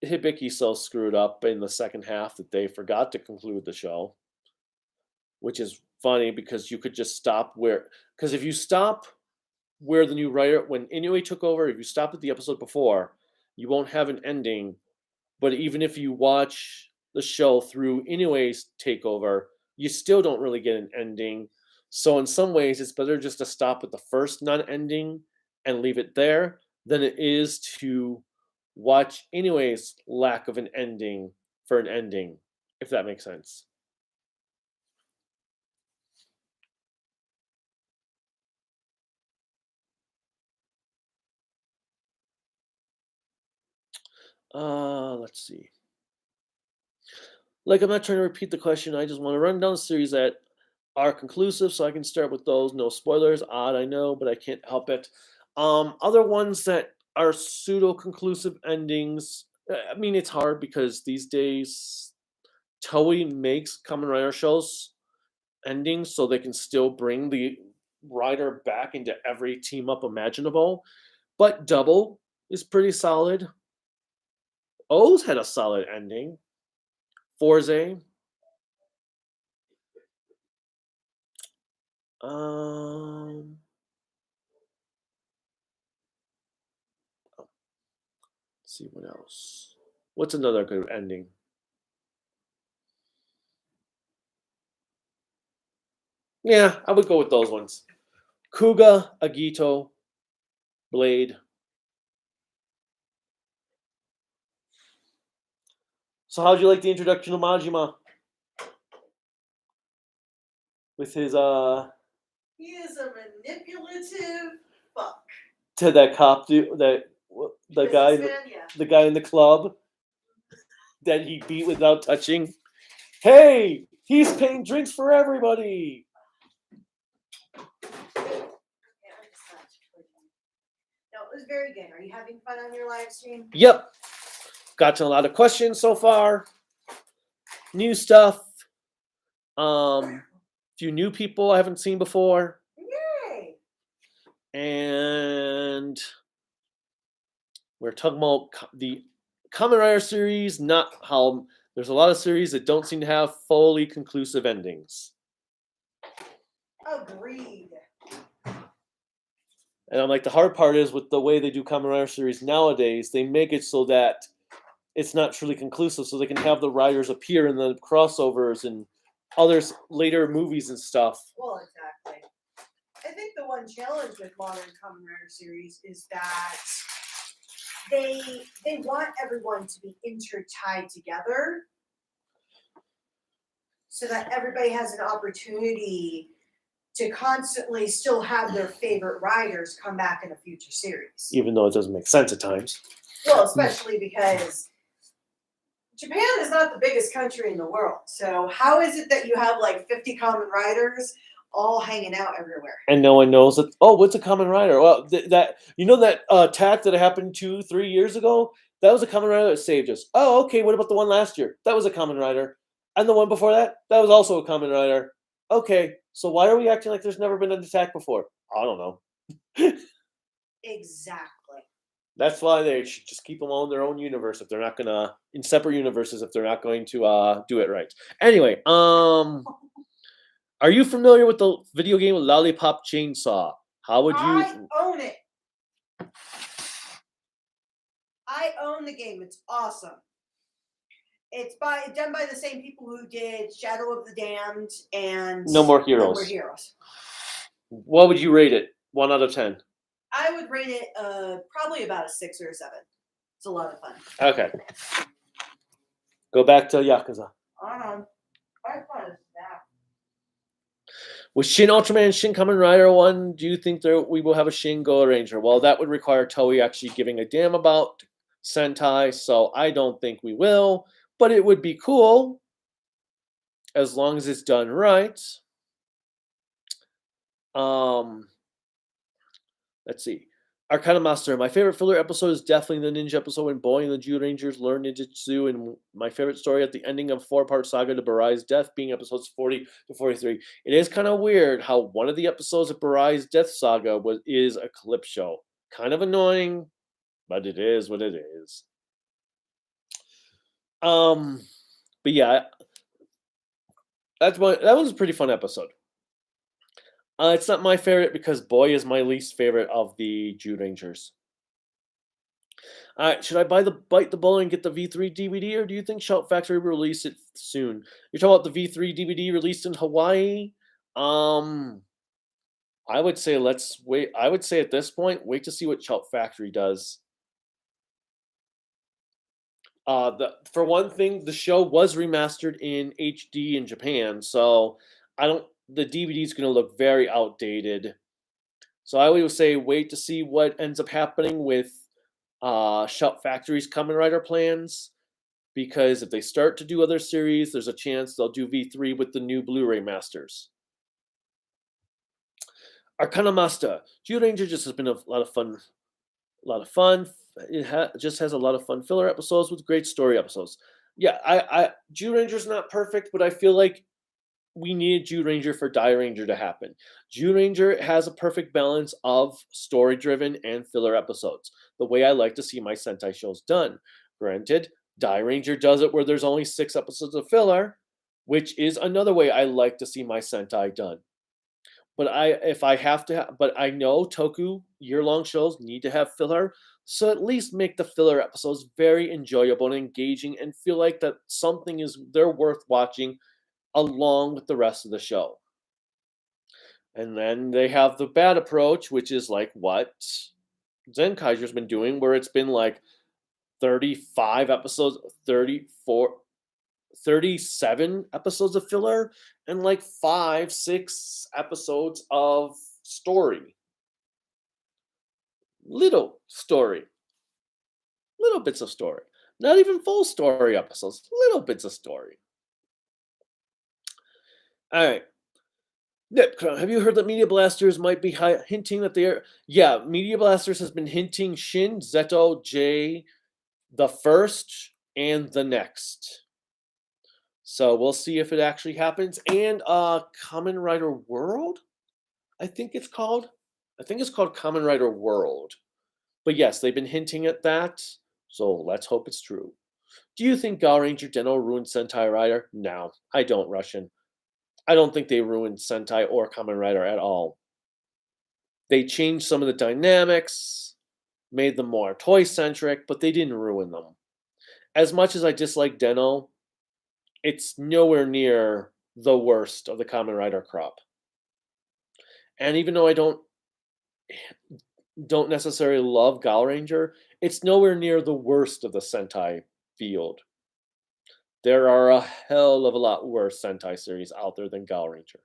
Hibiki's so screwed up in the second half that they forgot to conclude the show, which is funny because you could just stop where. Because if you stop where the new writer, when Inoue took over, if you stopped at the episode before, you won't have an ending. But even if you watch the show through Inoue's takeover, you still don't really get an ending. So in some ways, it's better just to stop at the first non-ending and leave it there than it is to watch Inoue's lack of an ending for an ending, if that makes sense. Let's see. Like, I'm not trying to repeat the question. I just want to run down the series that are conclusive so I can start with those. No spoilers. Odd, I know, but I can't help it. Other ones that are pseudo-conclusive endings. I mean, it's hard because these days Toei makes Kamen Rider shows endings so they can still bring the rider back into every team up imaginable. But Double is pretty solid. O's had a solid ending. Forze. Let's see what else. What's another good ending? Yeah, I would go with those ones. Kuga, Agito, Blade. So how'd you like the introduction of Majima? With his He is a manipulative fuck. to that cop dude, the guy Businessman, yeah. the guy in the club that he beat without touching. Hey, he's paying drinks for everybody. Yeah, I just thought you could. No, it was very good. Are you having fun on your live stream? Yep. Got to a lot of questions so far. New stuff. Few new people I haven't seen before. Yay! And we're talking about the Kamen Rider series, not how there's a lot of series that don't seem to have fully conclusive endings. Agreed. And I'm like, the hard part is with the way they do Kamen Rider series nowadays, they make it so that it's not truly conclusive, so they can have the riders appear in the crossovers and others later movies and stuff. Well, exactly. I think the one challenge with modern Kamen Rider series is that they want everyone to be intertied together so that everybody has an opportunity to constantly still have their favorite riders come back in a future series. Even though it doesn't make sense at times. Well, especially because Japan is not the biggest country in the world. So how is it that you have like 50 Kamen Riders all hanging out everywhere? And no one knows that, oh, what's a Kamen Rider? Well, that attack that happened 2-3 years ago? That was a Kamen Rider that saved us. Oh, okay, what about the one last year? That was a Kamen Rider. And the one before that? That was also a Kamen Rider. Okay, so why are we acting like there's never been an attack before? I don't know. Exactly. That's why they should just keep them all in their own universe if they're not gonna, in separate universes if they're not going to do it right. Anyway, are you familiar with the video game Lollipop Chainsaw? How would you? I own it. I own the game. It's awesome. It's done by the same people who did Shadow of the Damned and No More No More Heroes. Heroes. What would you rate it? 1 out of 10. I would rate it probably about a 6 or a 7. It's a lot of fun. Okay. Go back to Yakuza. How fun is that? With Shin Ultraman and Shin Kamen Rider 1, do you think we will have a Shin Go Ranger? Well, that would require Toei actually giving a damn about Sentai, so I don't think we will. But it would be cool, as long as it's done right. Let's see. Arcana Master. My favorite filler episode is definitely the ninja episode when Boy and the Jew Rangers learn ninjutsu, and my favorite story at the ending of 4-part saga to Barai's death being episodes 40 to 43. It is kind of weird how one of the episodes of Barai's death saga is a clip show. Kind of annoying, but it is what it is. But yeah, that was a pretty fun episode. It's not my favorite because Boy is my least favorite of the Jew Rangers. Should I bite the bullet and get the V3 DVD, or do you think Shout Factory will release it soon? You're talking about the V3 DVD released in Hawaii? I would say let's wait. I would say at this point, wait to see what Shout Factory does. For one thing, the show was remastered in HD in Japan, so the DVD is going to look very outdated. So I would say wait to see what ends up happening with Shout Factory's Kamen Rider plans, because if they start to do other series, there's a chance they'll do V3 with the new Blu-ray masters. Arcana Master. Jew Ranger just has been a lot of fun. It just has a lot of fun filler episodes with great story episodes. Yeah, Jew Ranger's not perfect, but I feel like we needed Jew Ranger for Die Ranger to happen. Jew Ranger has a perfect balance of story-driven and filler episodes, the way I like to see my Sentai shows done. Granted, Die Ranger does it where there's only 6 episodes of filler, which is another way I like to see my Sentai done. But I know Toku year-long shows need to have filler, so at least make the filler episodes very enjoyable and engaging, and feel like that they're worth watching along with the rest of the show. And then they have the bad approach, which is like what Zenkaiser's been doing, where it's been like 35 episodes, 37 episodes of filler, and like 5-6 episodes of story. Little bits of story. Not even full story episodes, little bits of story. All right. Have you heard that Media Blasters might be hinting that they are? Yeah, Media Blasters has been hinting Shin, Zeto, J, the first, and the next. So we'll see if it actually happens. And Kamen Rider World, I think it's called. I think it's called Kamen Rider World. But yes, they've been hinting at that. So let's hope it's true. Do you think Ga Ranger Den-O ruined Sentai Rider? No, I don't, Russian. I don't think they ruined Sentai or Kamen Rider at all. They changed some of the dynamics, made them more toy-centric, but they didn't ruin them. As much as I dislike Den-O, it's nowhere near the worst of the Kamen Rider crop. And even though I don't necessarily love Gal Ranger, it's nowhere near the worst of the Sentai field. There are a hell of a lot worse Sentai series out there than Gal Ranger.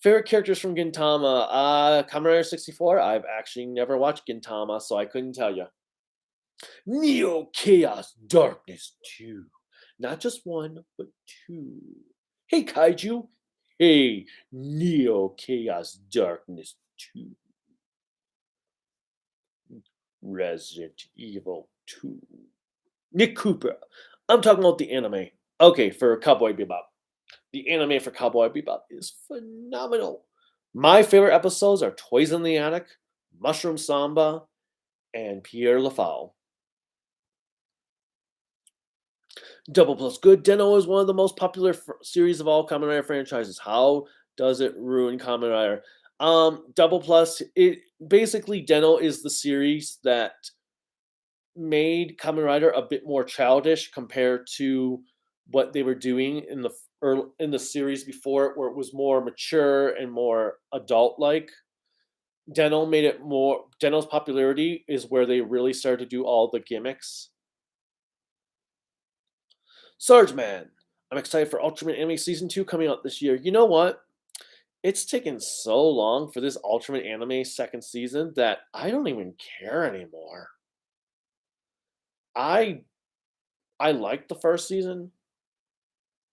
Favorite characters from Gintama? Kamen Rider 64. I've actually never watched Gintama, so I couldn't tell you. Neo Chaos Darkness 2. Not just 1, but 2. Hey, Kaiju. Hey, Neo Chaos Darkness 2. Resident Evil 2. Nick Cooper. I'm talking about the anime. Okay, for Cowboy Bebop. The anime for Cowboy Bebop is phenomenal. My favorite episodes are Toys in the Attic, Mushroom Samba, and Pierre Lafau. Double Plus Good. Den-O is one of the most popular series of all Kamen Rider franchises. How does it ruin Kamen Rider? Double Plus, Den-O is the series that made Kamen Rider a bit more childish compared to what they were doing in the series before it, where it was more mature and more adult like. Deno's popularity is where they really started to do all the gimmicks. Sarge Man, I'm excited for Ultraman Anime Season 2 coming out this year. You know what? It's taken so long for this Ultraman Anime second season that I don't even care anymore. I I liked the first season,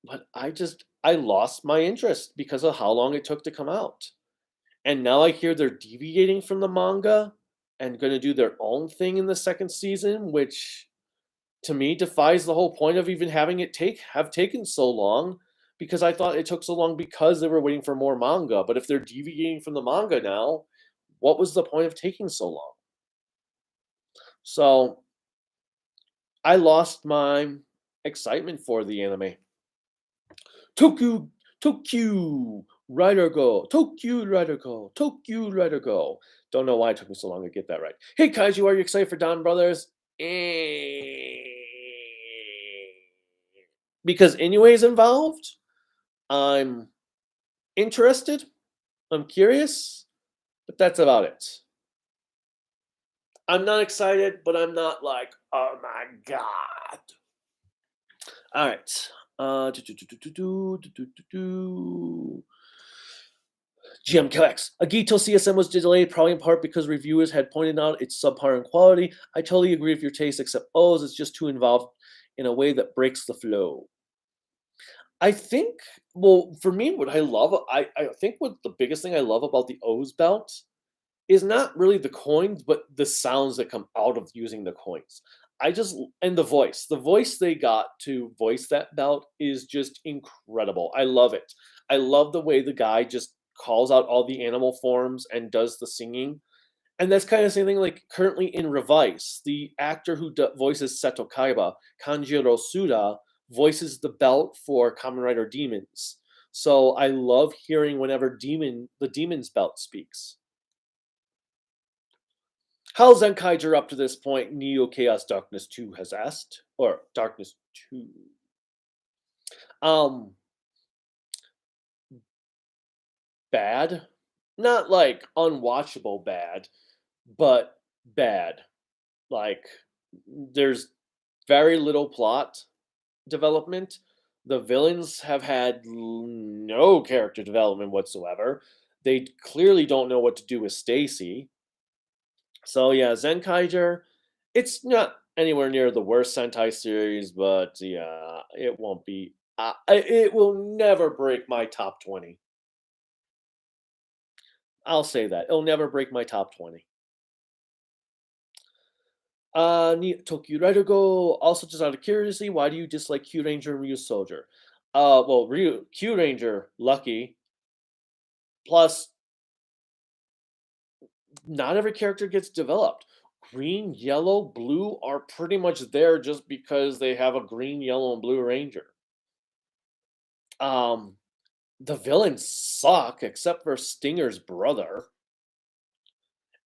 but I lost my interest because of how long it took to come out. And now I hear they're deviating from the manga and going to do their own thing in the second season, which to me defies the whole point of even having it have taken so long, because I thought it took so long because they were waiting for more manga. But if they're deviating from the manga now, what was the point of taking so long? So I lost my excitement for the anime. Toku Rider Go, Toku Rider Go, Toku Rider Go. Don't know why it took me so long to get that right. Hey Kaiju, are you excited for Don Brothers? Because Inoue's involved. I'm interested. I'm curious, but that's about it. I'm not excited, but I'm not like, oh my god. All right. GMKX. Agito CSM was delayed probably in part because reviewers had pointed out its subpar in quality. I totally agree with your taste, except O's is just too involved in a way that breaks the flow. I think, well, for me, what I think what the biggest thing I love about the O's belt is not really the coins, but the sounds that come out of using the coins. And the voice they got to voice that belt is just incredible. I love it. I love the way the guy just calls out all the animal forms and does the singing. And that's kind of the same thing like currently in Revice, the actor who voices Seto Kaiba, Kanjiro Suda, voices the belt for Kamen Rider Demons. So I love hearing whenever the Demon's belt speaks. How's Zenkaiger up to this point? Neo Chaos Darkness 2 has asked. Or Darkness 2. Um Bad. Not like unwatchable bad, but bad. Like there's very little plot development. The villains have had no character development whatsoever. They clearly don't know what to do with Stacy. So yeah, Zenkaiger, it's not anywhere near the worst Sentai series, but yeah, it won't be. It will never break my top 20. I'll say that it'll never break my top 20. Tokyo Rider Go. Also, just out of curiosity, why do you dislike Q Ranger and Ryu Soldier? Well, Q Ranger, lucky. Plus, not every character gets developed. Green, yellow, blue are pretty much there just because they have a green, yellow, and blue ranger. Um, the villains suck except for Stinger's brother.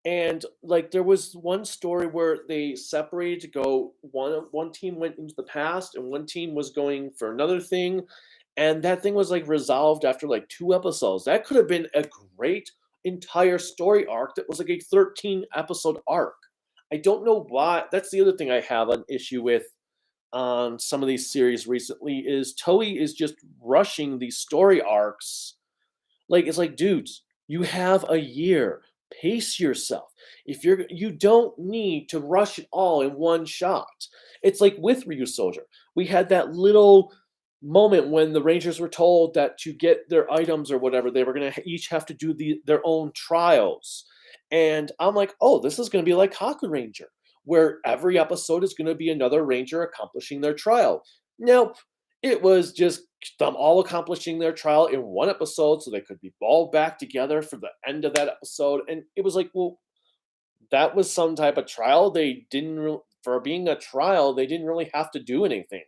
And like there was one story where they separated to go one team went into the past and one team was going for another thing, and that thing was like resolved after like 2 episodes. That could have been a great entire story arc that was like a 13 episode arc. I don't know why. That's the other thing I have an issue with on some of these series recently is Toei is just rushing these story arcs. Like it's like, dudes, you have a year. Pace yourself. You don't need to rush it all in one shot. It's like with Ryu Soldier. We had that little moment when the Rangers were told that to get their items or whatever, they were going to each have to do their own trials. And I'm like, oh, this is going to be like Haku Ranger, where every episode is going to be another Ranger accomplishing their trial. Nope. It was just them all accomplishing their trial in one episode so they could be all back together for the end of that episode. And it was like, well, that was some type of trial. For being a trial, they didn't really have to do anything.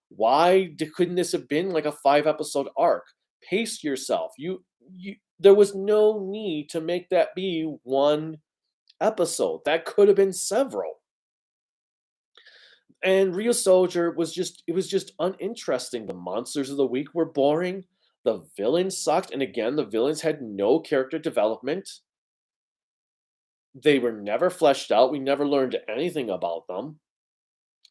Why couldn't this have been like a 5 episode arc? Pace yourself. There was no need to make that be one episode. That could have been several. And Real Soldier was just uninteresting. The monsters of the week were boring. The villains sucked, and again, the villains had no character development. They were never fleshed out. We never learned anything about them.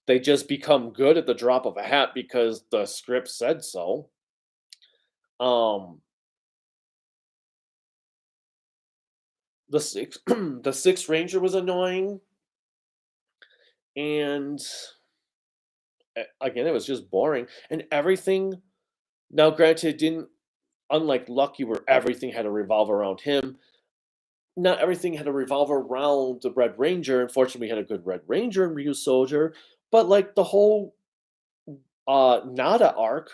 They just become good at the drop of a hat because the script said so. Um, the six the sixth ranger was annoying, and again, it was just boring. And everything. Now, granted, it didn't unlike Lucky, where everything had to revolve around him. Not everything had to revolve around the Red Ranger. Unfortunately, we had a good Red Ranger in Ryu Soldier, but like the whole Nada arc,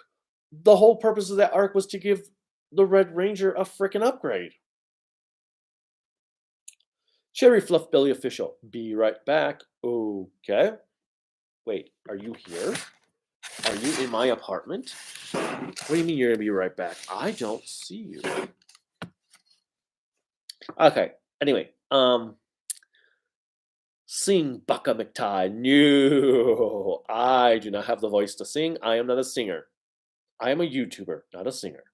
the whole purpose of that arc was to give the Red Ranger a freaking upgrade. Cherry Fluff Belly official. Be right back. Okay. Wait, are you here? Are you in my apartment? What do you mean you're gonna be right back? I don't see you. Okay. Anyway, sing Baka McTie. No, I do not have the voice to sing. I am not a singer. I am a YouTuber, not a singer.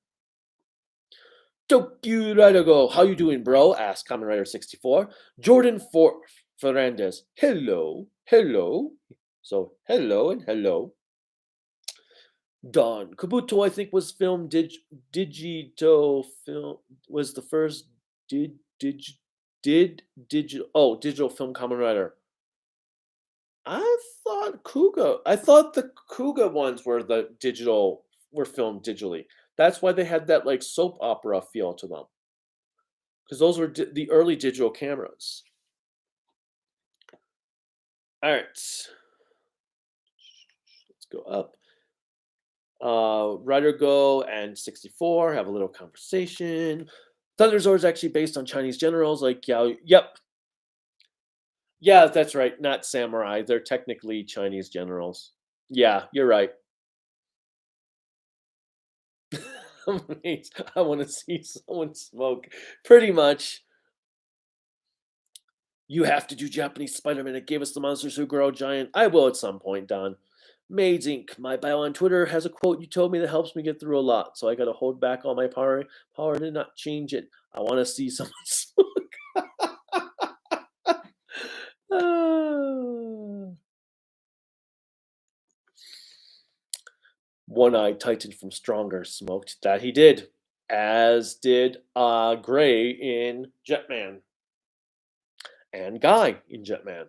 Toku Rider, how you doing, bro? Asked Kamen Rider 64. Jordan Fernandez. Hello, hello. So hello and hello. Don Kabuto, I think, was filmed digital film was the first digital film Kamen Rider. I thought the Kuga ones were filmed digitally. That's why they had that like soap opera feel to them, because those were the early digital cameras. All right, let's go up. Rider Go and 64 have a little conversation. Thunderzord is actually based on Chinese generals like Yao. Yep. Yeah, that's right. Not samurai. They're technically Chinese generals. Yeah, you're right. I want to see someone smoke. Pretty much. You have to do Japanese Spider-Man. It gave us the monsters who grow giant. I will at some point, Don. Maids Inc. My bio on Twitter has a quote you told me that helps me get through a lot, so I gotta hold back all my power to not change it. I want to see someone smoke. Ah. One-Eyed Titan from Stronger smoked. That he did. As did Gray in Jetman. And Guy in Jetman.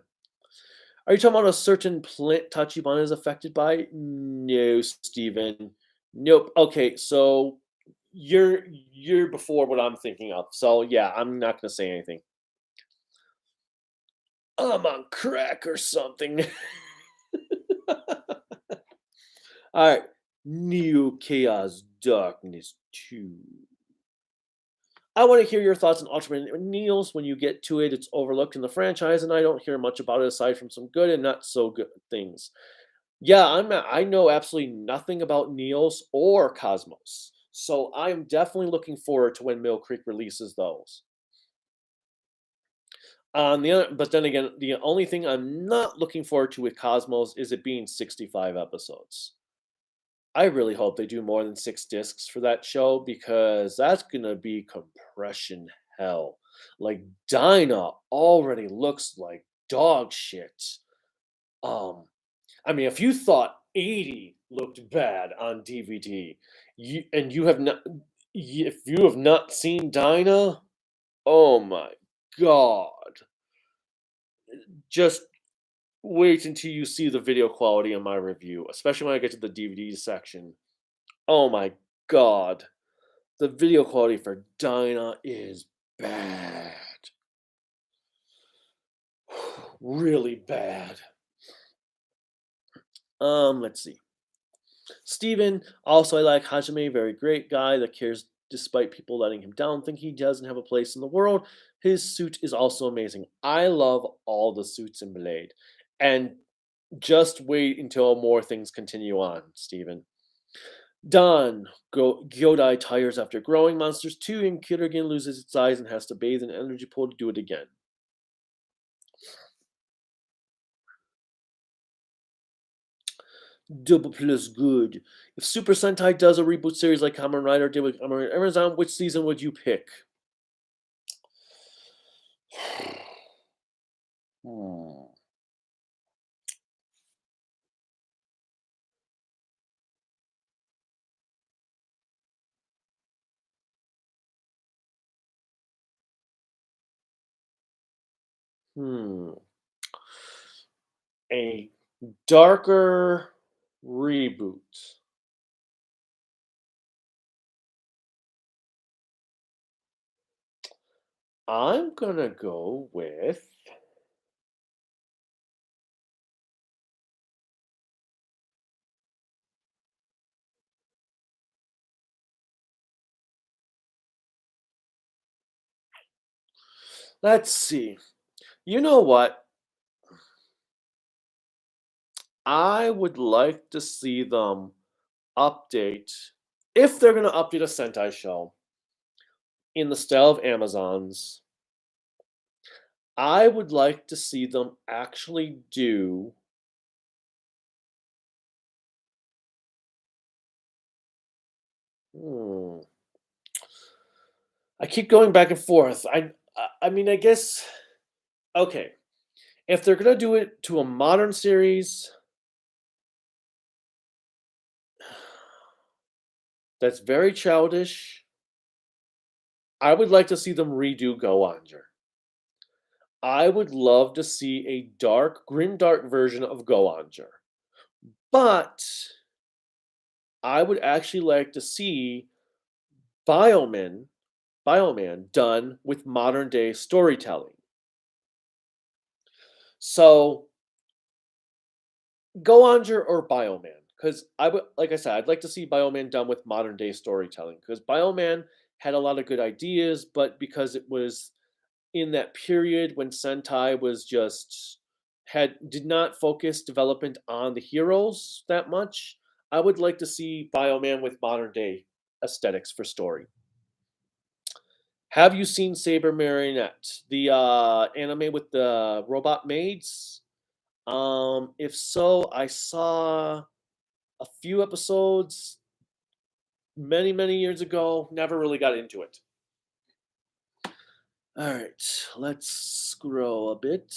Are you talking about a certain plant Tachibana is affected by? No, Steven. Nope. Okay, so you're before what I'm thinking of. So yeah, I'm not gonna say anything. I'm on crack or something. Alright. Neo Chaos Darkness 2. I want to hear your thoughts on Ultraman Neils. When you get to it, it's overlooked in the franchise, and I don't hear much about it aside from some good and not so good things. Yeah, I know absolutely nothing about Neils or Cosmos, so I'm definitely looking forward to when Mill Creek releases those. But then again, the only thing I'm not looking forward to with Cosmos is it being 65 episodes. I really hope they do more than 6 discs for that show, because that's gonna be compression hell. Like Dyna already looks like dog shit. Um, I mean, if you thought 80 looked bad on DVD, and you have not, if you have not seen Dyna, oh my god! Just wait until you see the video quality in my review, especially when I get to the DVD section. Oh my god. The video quality for Dyna is bad. Really bad. Let's see. Steven, also I like Hajime, very great guy that cares despite people letting him down, think he doesn't have a place in the world. His suit is also amazing. I love all the suits in Blade. And just wait until more things continue on, Steven. Don, Gyodai tires after growing. Monsters 2 and Kittergan loses its eyes and has to bathe in an energy pool to do it again. Double plus good. If Super Sentai does a reboot series like Kamen Rider did with Kamen Rider Amazon, which season would you pick? Hmm. Hmm. A darker reboot. I'm gonna go with. Let's see. You know what? I would like to see them update, if they're gonna update a Sentai show in the style of Amazon's. I would like to see them actually do. Hmm, I keep going back and forth. I mean, I guess. Okay, if they're gonna do it to a modern series that's very childish, I would like to see them redo Go Onger. I would love to see a dark, grim dark version of Go Onger. But I would actually like to see Bioman, Bioman done with modern day storytelling. So Go Onger or Bioman, because I would, like I said, I'd like to see Bioman done with modern day storytelling. Because Bioman had a lot of good ideas, but because it was in that period when Sentai was just had did not focus development on the heroes that much, I would like to see Bioman with modern day aesthetics for story. Have you seen Saber Marionette, the anime with the robot maids? If so, I saw a few episodes many years ago. Never really got into it. All right, let's scroll a bit.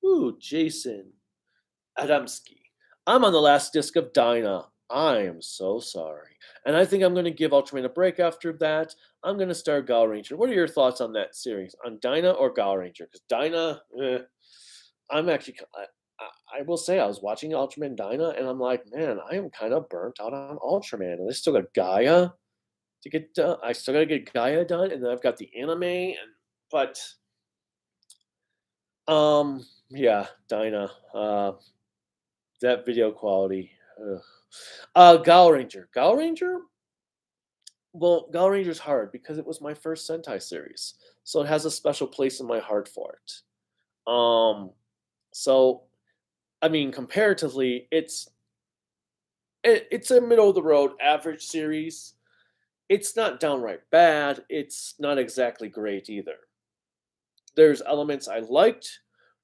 Ooh, Jason Adamski. I'm on the last disc of Dyna. I am so sorry. And I think I'm going to give Ultraman a break after that. I'm going to start Gal Ranger. What are your thoughts on that series? On Dyna or Gal Ranger? Because Dyna, I'm actually, I will say, I was watching Ultraman Dyna and I'm like, man, I am kind of burnt out on Ultraman. And I still got Gaia to get done. I still got to get Gaia done. And then I've got the anime. But, yeah, Dyna. That video quality. Ugh. Gal Ranger. Gal Ranger? Well, Gal Ranger's hard because it was my first Sentai series. So it has a special place in my heart for it. So I mean, comparatively, it's a middle of the road average series. It's not downright bad. It's not exactly great either. There's elements I liked,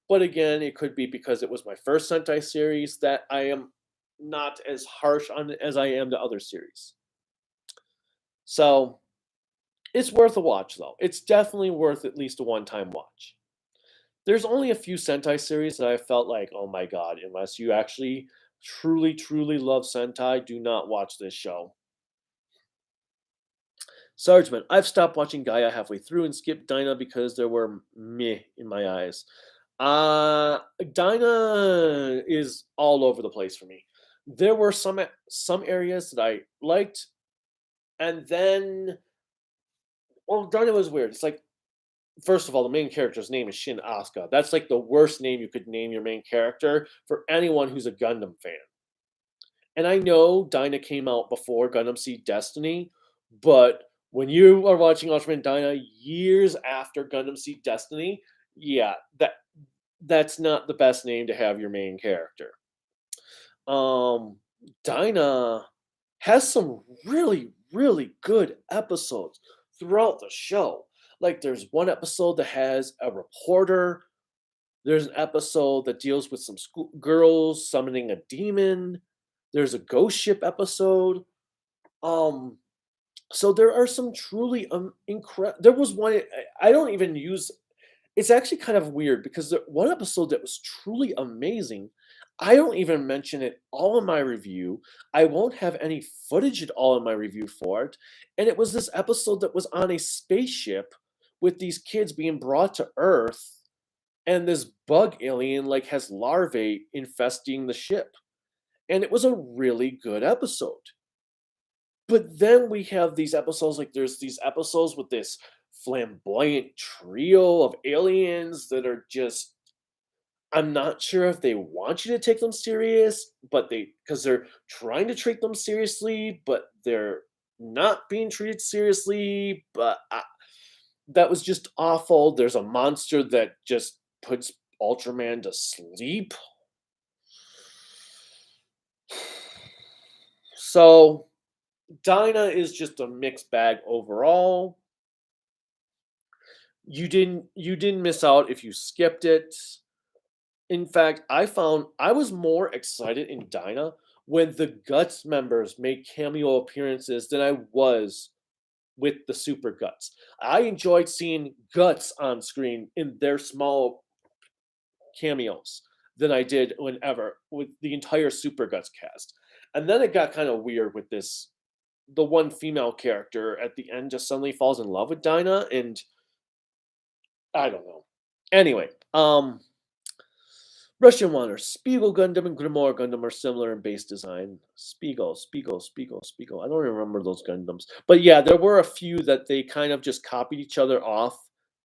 but again, it could be because it was my first Sentai series that I am not as harsh on it as I am to other series. So it's worth a watch, though. It's definitely worth at least a one-time watch. There's only a few Sentai series that I felt like, oh my god, unless you actually truly love Sentai, do not watch this show. Sargeman, I've stopped watching Gaia halfway through and skipped Dyna because there were meh in my eyes. Dyna is all over the place for me. There were some areas that I liked, and then well, Dyna was weird. It's like first of all, the main character's name is Shin Asuka. That's like the worst name you could name your main character for anyone who's a Gundam fan. And I know Dyna came out before Gundam Seed Destiny, but when you are watching Ultraman Dyna years after Gundam Seed Destiny, yeah, that's not the best name to have your main character. Um, Dyna has some really good episodes throughout the show. Like there's one episode that has a reporter. There's an episode that deals with some school girls summoning a demon. There's a ghost ship episode. Um, so there are some truly incredible. There was one I don't even use. It's actually kind of weird because the one episode that was truly amazing, I don't even mention it all in my review. I won't have any footage at all in my review for it. And it was this episode that was on a spaceship with these kids being brought to Earth, and this bug alien like has larvae infesting the ship. And it was a really good episode. But then we have these episodes, like there's these episodes with this flamboyant trio of aliens that are just I'm not sure if they want you to take them serious, but because they're trying to treat them seriously, but they're not being treated seriously. But that was just awful. There's a monster that just puts Ultraman to sleep. So Dyna is just a mixed bag overall. You didn't miss out if you skipped it. In fact, I found I was more excited in Dyna when the Guts members made cameo appearances than I was with the Super Guts. I enjoyed seeing Guts on screen in their small cameos than I did whenever with the entire Super Guts cast. And then it got kind of weird with this the one female character at the end just suddenly falls in love with Dyna and I don't know. Anyway, Russian Wanderers, Spiegel Gundam and Grimoire Gundam are similar in base design. Spiegel. I don't remember those Gundams. But yeah, there were a few that they kind of just copied each other off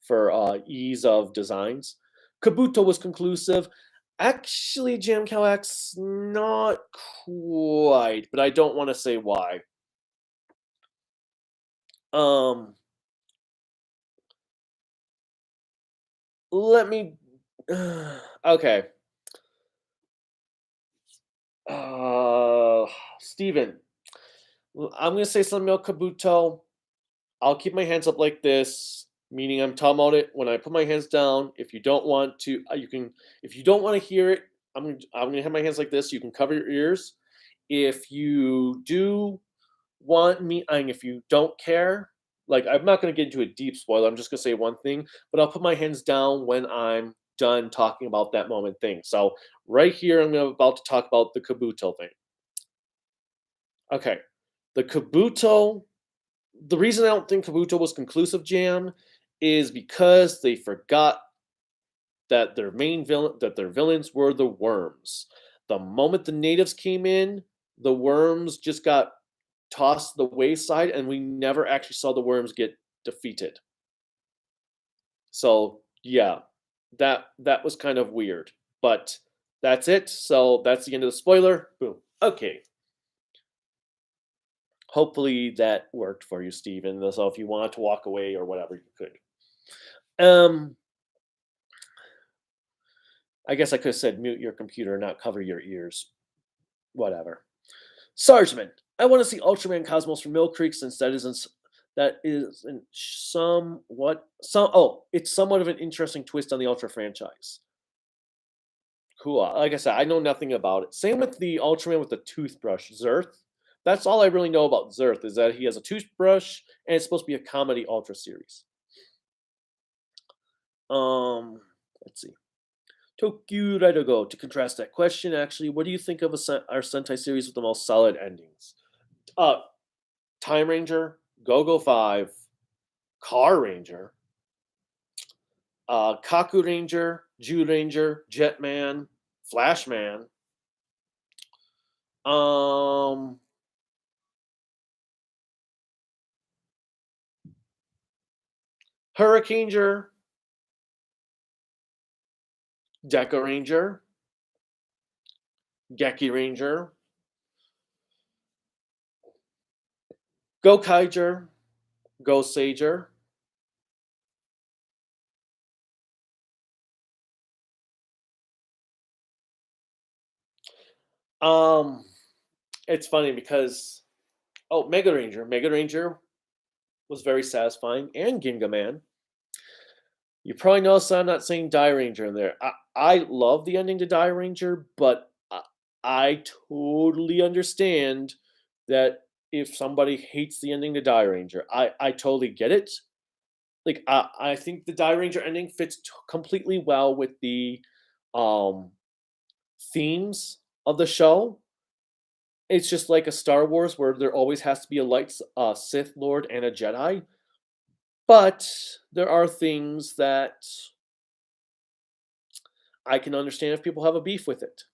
for ease of designs. Kabuto was conclusive. Actually, Jam Cow X, not quite, but I don't want to say why. Um, let me. Okay. Steven, I'm gonna say something about Kabuto. I'll keep my hands up like this, meaning I'm talking about it. When I put my hands down, if you don't want to, you can. If you don't want to hear it, I'm gonna have my hands like this. You can cover your ears. If you do want me, and if you don't care, like I'm not gonna get into a deep spoiler. I'm just gonna say one thing, but I'll put my hands down when I'm done talking about that moment thing. So right here, about to talk about the Kabuto thing. Okay, the Kabuto. The reason I don't think Kabuto was conclusive, Jam, is because they forgot that their villains were the worms. The moment the natives came in, the worms just got tossed to the wayside, and we never actually saw the worms get defeated. So yeah, that was kind of weird. But that's it. So that's the end of the spoiler. Boom. Okay. Hopefully that worked for you, Steven. So if you wanted to walk away or whatever, you could. I guess I could have said mute your computer, not cover your ears. Whatever. Sargeman, I want to see Ultraman Cosmos from Mill Creek since that is it's somewhat of an interesting twist on the Ultra franchise. Cool. Like I said, I know nothing about it. Same with the Ultraman with the toothbrush, Zerth. That's all I really know about Zerth is that he has a toothbrush and it's supposed to be a comedy Ultra series. Let's see. Toku Rider Go. To contrast that question, actually, what do you think of our Sentai series with the most solid endings? Time Ranger, Go-Go 5, Car Ranger, Kaku Ranger, Jew Ranger, Jetman, Flashman, Hurricaneger, Deca Ranger, Geki Ranger, Go Kaiger, Go Sager. It's funny because Mega Ranger. Mega Ranger was very satisfying, and Ginga Man. You probably noticed I'm not saying Die Ranger in there. I love the ending to Die Ranger, but I totally understand that if somebody hates the ending to Die Ranger, I totally get it. Like I think the Die Ranger ending fits completely well with the um themes of the show. It's just like a Star Wars where there always has to be a Sith Lord and a Jedi. But there are things that I can understand if people have a beef with it.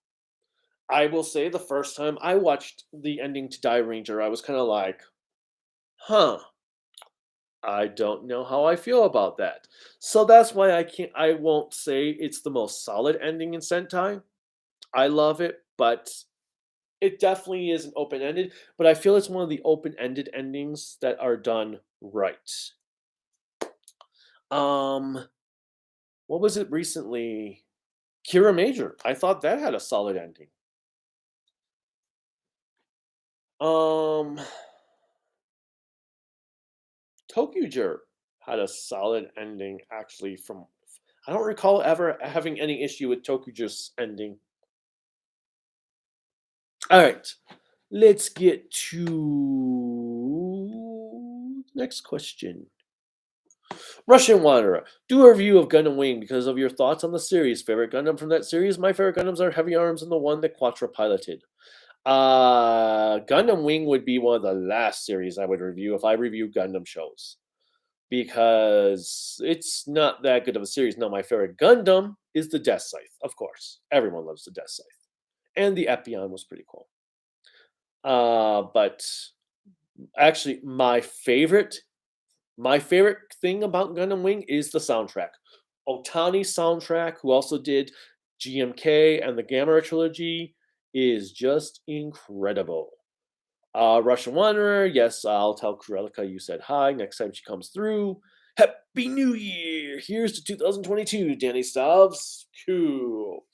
I will say the first time I watched the ending to Die Ranger, I was kind of like, huh, I don't know how I feel about that. So that's why I won't say it's the most solid ending in Sentai. I love it, but it definitely isn't open-ended, but I feel it's one of the open-ended endings that are done right. Um, what was it recently? Kira Major. I thought that had a solid ending. Um, Tokuger had a solid ending actually from I don't recall ever having any issue with Tokuger's ending. All right. Let's get to next question. Russian Wanderer. Do a review of Gundam Wing because of your thoughts on the series. Favorite Gundam from that series? My favorite Gundams are Heavy Arms and the one that Quattro piloted. Gundam Wing would be one of the last series I would review if I review Gundam shows because it's not that good of a series. No, my favorite Gundam is the Death Scythe, of course. Everyone loves the Death Scythe, and the Epion was pretty cool. But actually, my favorite thing about Gundam Wing is the soundtrack. Otani's soundtrack, who also did GMK and the Gamera trilogy, is just incredible. Russian Wanderer, yes, I'll tell Kurelika you said hi next time she comes through. Happy New Year! Here's to 2022, Danny Stavs. Cool.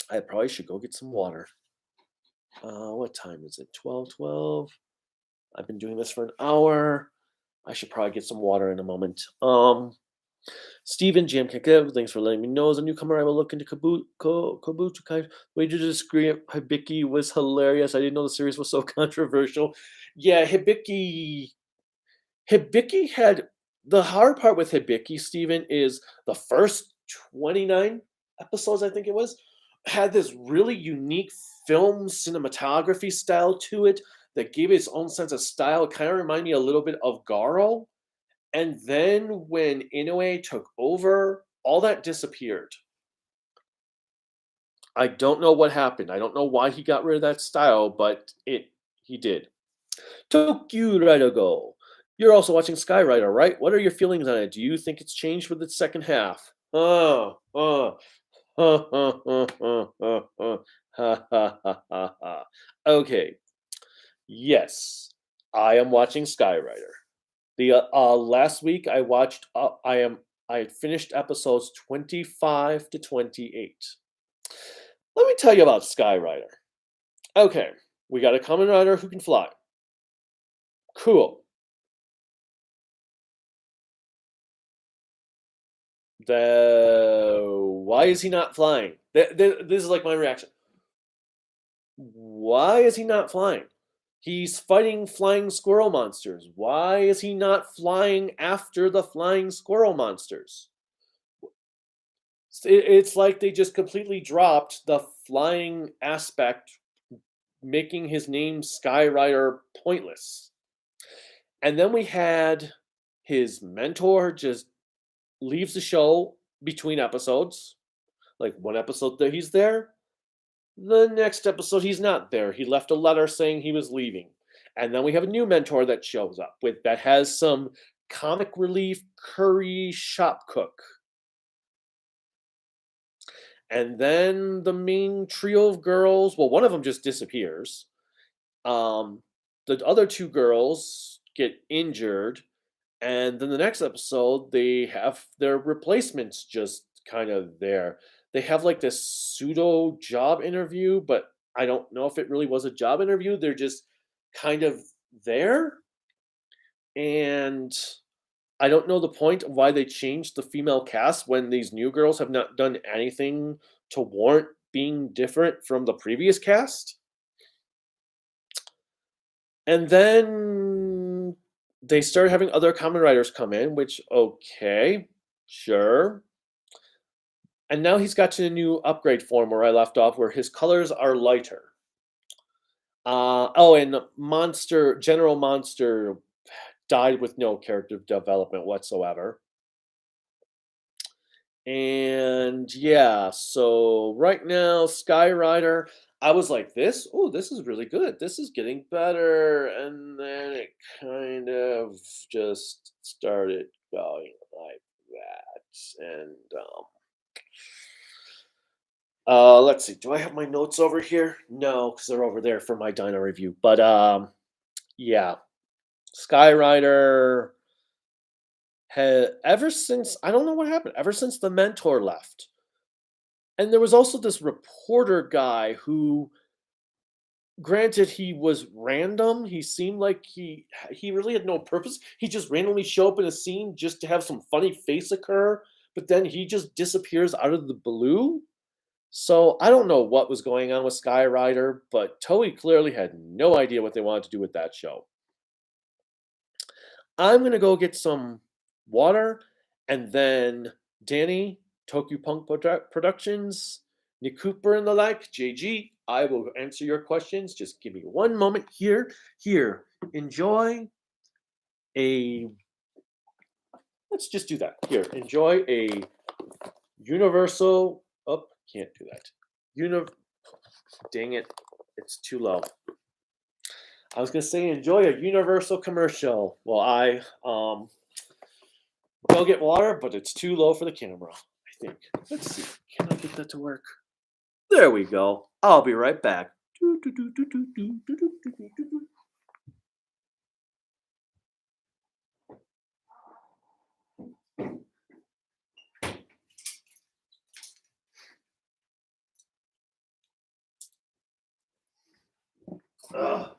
I probably should go get some water. What time is it? 12:12. I've been doing this for an hour. I should probably get some water in a moment. Steven GMK, thanks for letting me know. As a newcomer, I will look into Kabuto. Way to disagree. Hibiki was hilarious. I didn't know the series was so controversial. Yeah, Hibiki had the hard part with Hibiki, Steven, is the first 29 episodes, I think it was, had this really unique film cinematography style to it that gave it its own sense of style. It kind of reminded me a little bit of Garo. And then when Inoue took over, all that disappeared. I don't know what happened. I don't know why he got rid of that style, but he did. Toku Rider Go. You're also watching Skyrider, right? What are your feelings on it? Do you think it's changed with its second half? Oh, okay. Yes, I am watching Skyrider. The last week I watched. I had finished episodes 25 to 28. Let me tell you about Skyrider. Okay, we got a Kamen Rider who can fly. Cool. Why is he not flying? This is like my reaction. Why is he not flying? He's fighting flying squirrel monsters. Why is he not flying after the flying squirrel monsters? It's like they just completely dropped the flying aspect, making his name Skyrider pointless. And then we had his mentor just leaves the show between episodes. Like one episode that he's there, the next episode he's not there. He left a letter saying he was leaving. And then we have a new mentor that shows up with that has some comic relief curry shop cook. And then the main trio of girls, well, one of them just disappears. Um, the other two girls get injured, and then the next episode, they have their replacements just kind of there. They have like this pseudo job interview, but I don't know if it really was a job interview. They're just kind of there. And I don't know the point of why they changed the female cast when these new girls have not done anything to warrant being different from the previous cast. And then they started having other Kamen Riders come in, which, okay, sure. And now he's got to a new upgrade form where I left off, where his colors are lighter. And General Monster died with no character development whatsoever. And yeah, so right now, Skyrider, I was like, this is really good. This is getting better. And then it kind of just started going like that. And let's see, do I have my notes over here? No, because they're over there for my Dyna review. But yeah, Skyrider had ever since, I don't know what happened, ever since the mentor left. And there was also this reporter guy who, granted, he was random. He seemed like he really had no purpose. He just randomly show up in a scene just to have some funny face occur, but then he just disappears out of the blue. So I don't know what was going on with Skyrider, but Toei clearly had no idea what they wanted to do with that show. I'm gonna go get some water, and then Danny, Toku Punk Productions, Nick Cooper and the like, JG, I will answer your questions. Just give me one moment here. Here, enjoy a. Let's just do that. Here, enjoy a universal. Oh, can't do that. Dang it, it's too low. I was gonna say enjoy a universal commercial while I go get water, but it's too low for the camera, I think. Let's see. Can I get that to work? There we go. I'll be right back. Ugh.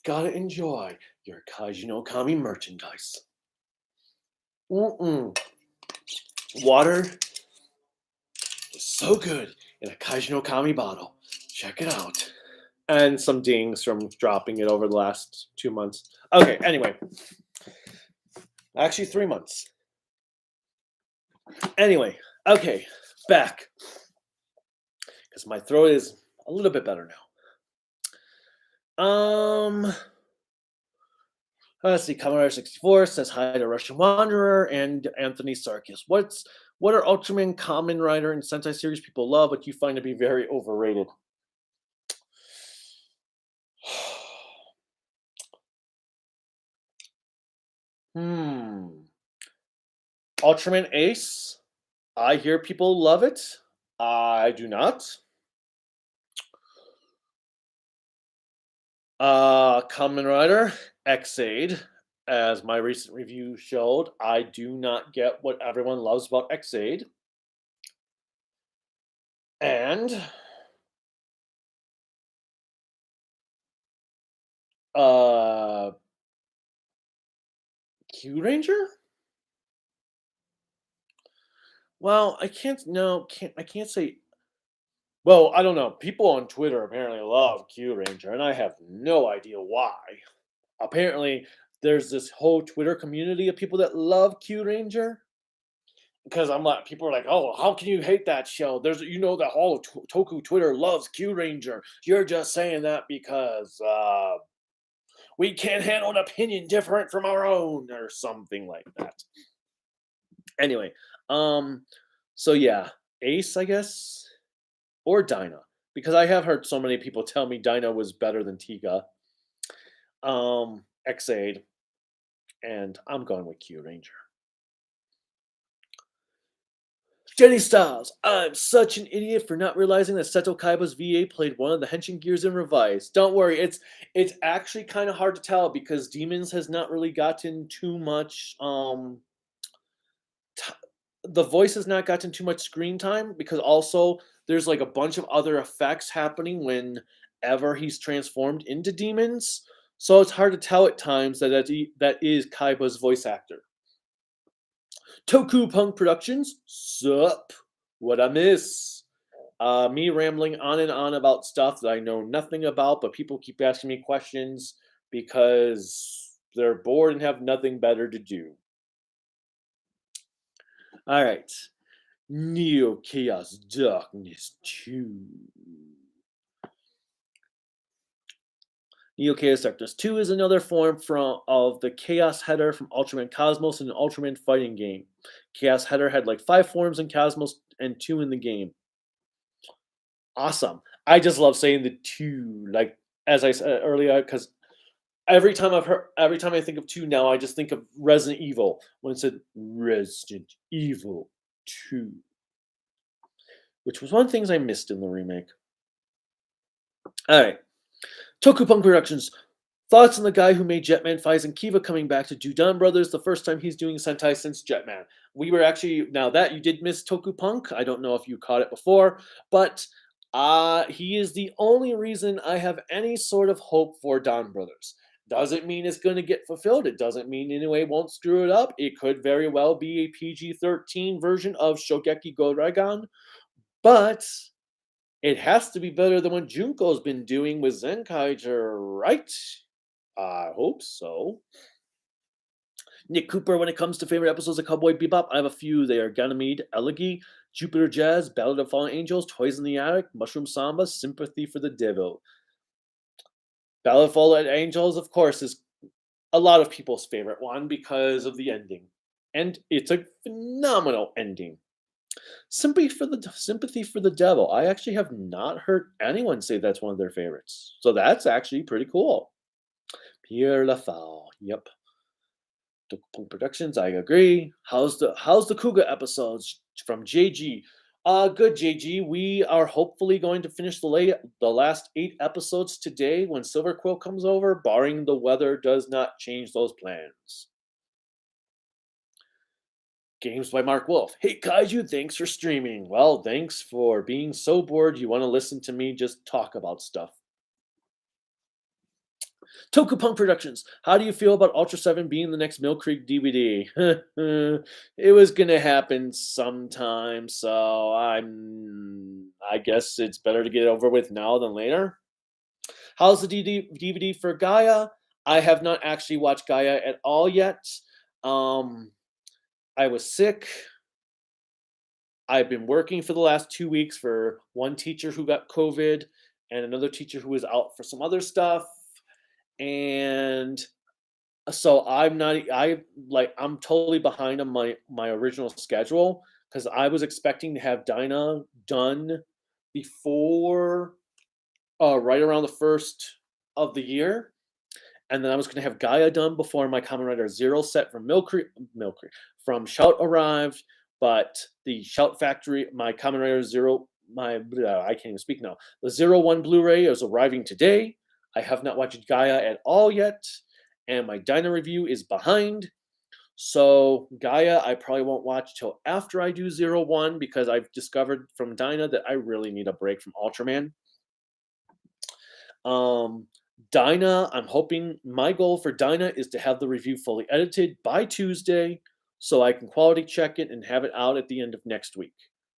Gotta enjoy your Kaiju no Kami merchandise. Water is so good in a Kaiju no Kami bottle. Check it out. And some dings from dropping it over the last 2 months. Okay, anyway. Actually, 3 months. Anyway, okay, back. Because my throat is a little bit better now. Let's see. Kamen Rider 64 says hi to Russian Wanderer and Anthony Sarkis. What are Ultraman, Kamen Rider, and Sentai series people love, but you find to be very overrated? Ultraman Ace. I hear people love it. I do not. Kamen Rider X-Aid, as my recent review showed, I do not get what everyone loves about X-Aid. And Q Ranger? Well, I can't say. Well, I don't know. People on Twitter apparently love Q Ranger, and I have no idea why. Apparently, there's this whole Twitter community of people that love Q Ranger. Because I'm like, people are like, oh, how can you hate that show? There's, the whole Toku Twitter loves Q Ranger. You're just saying that because we can't handle an opinion different from our own, or something like that. Anyway, so yeah, Ace, I guess, or Dyna, because I have heard so many people tell me Dyna was better than Tiga. X-Aid, and I'm going with Q Ranger. Jenny Styles, I'm such an idiot for not realizing that Seto Kaiba's VA played one of the Henshin Gears in Revised. Don't worry, it's actually kind of hard to tell because Demons has not really gotten too much. The voice has not gotten too much screen time because also there's like a bunch of other effects happening when whenever he's transformed into demons, so it's hard to tell at times that is Kaiba's voice actor. Toku Punk Productions, sup? What I miss? Me rambling on and on about stuff that I know nothing about, but people keep asking me questions because they're bored and have nothing better to do. All right. Neo Chaos Darkness 2. Neo Chaos Darkness 2 is another form of the Chaos Header from Ultraman Cosmos in an Ultraman fighting game. Chaos Header had like 5 forms in Cosmos and 2 in the game. Awesome. I just love saying the 2, like as I said earlier, because every time I think of 2 now, I just think of Resident Evil when it said Resident Evil 2, which was one of the things I missed in the remake. All right. Tokupunk Productions. Thoughts on the guy who made Jetman Fies and Kiva coming back to do Don Brothers, the first time he's doing Sentai since Jetman. We were actually, now that you did miss Tokupunk, I don't know if you caught it before, but he is the only reason I have any sort of hope for Don Brothers. Doesn't mean it's going to get fulfilled. It doesn't mean in any way won't screw it up. It could very well be a PG-13 version of Shogeki Go Raigan, but it has to be better than what Junko's been doing with Zenkaiger, right? I hope so. Nick Cooper, when it comes to favorite episodes of Cowboy Bebop, I have a few. They are Ganymede, Elegy, Jupiter Jazz, Ballad of Fallen Angels, Toys in the Attic, Mushroom Samba, Sympathy for the Devil. Ballad of Fallen Angels, of course, is a lot of people's favorite one because of the ending. And it's a phenomenal ending. Sympathy for the Devil. I actually have not heard anyone say that's one of their favorites. So that's actually pretty cool. Pierre Lafau. Yep. Toku Productions, I agree. How's the Kuga episodes from JG? Good, JG. We are hopefully going to finish the last 8 episodes today when Silver Quill comes over, barring the weather does not change those plans. Games by Mark Wolf. Hey Kaiju, thanks for streaming. Well, thanks for being so bored you want to listen to me just talk about stuff. Tokupunk Productions. How do you feel about Ultra 7 being the next Mill Creek DVD? It was gonna happen sometime, so I guess it's better to get it over with now than later. How's the DVD for Gaia? I have not actually watched Gaia at all yet. I was sick. I've been working for the last 2 weeks for one teacher who got COVID and another teacher who was out for some other stuff. And so I'm totally behind on my original schedule because I was expecting to have Dyna done before right around the first of the year. And then I was going to have Gaia done before my Kamen Rider Zero set from from Shout arrived, but the Shout Factory, my Kamen Rider Zero, I can't even speak now. The 01 Blu-ray is arriving today. I have not watched Gaia at all yet, and my Dyna review is behind. So Gaia, I probably won't watch till after I do 01 because I've discovered from Dyna that I really need a break from Ultraman. Dyna, I'm hoping my goal for Dyna is to have the review fully edited by Tuesday so I can quality check it and have it out at the end of next week.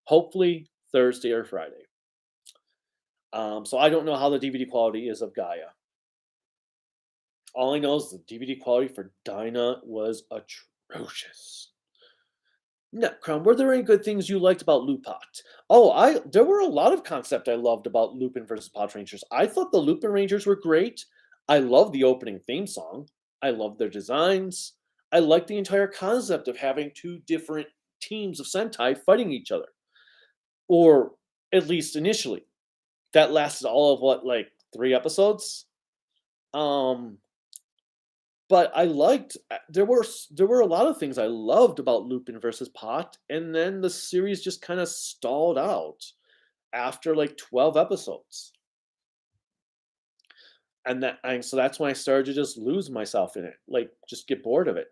Hopefully Thursday or Friday. So I don't know how the DVD quality is of Gaia. All I know is the DVD quality for Dyna was atrocious. Netcrown, were there any good things you liked about Lupot? Oh, there were a lot of concept I loved about Lupin versus Pod Rangers. I thought the Lupin Rangers were great. I love the opening theme song. I love their designs. I like the entire concept of having 2 different teams of Sentai fighting each other. Or at least initially. That lasted all of 3 episodes? But I liked there were a lot of things I loved about Lupin versus Pot, and then the series just kind of stalled out after 12 episodes. And so that's when I started to just lose myself in it, just get bored of it.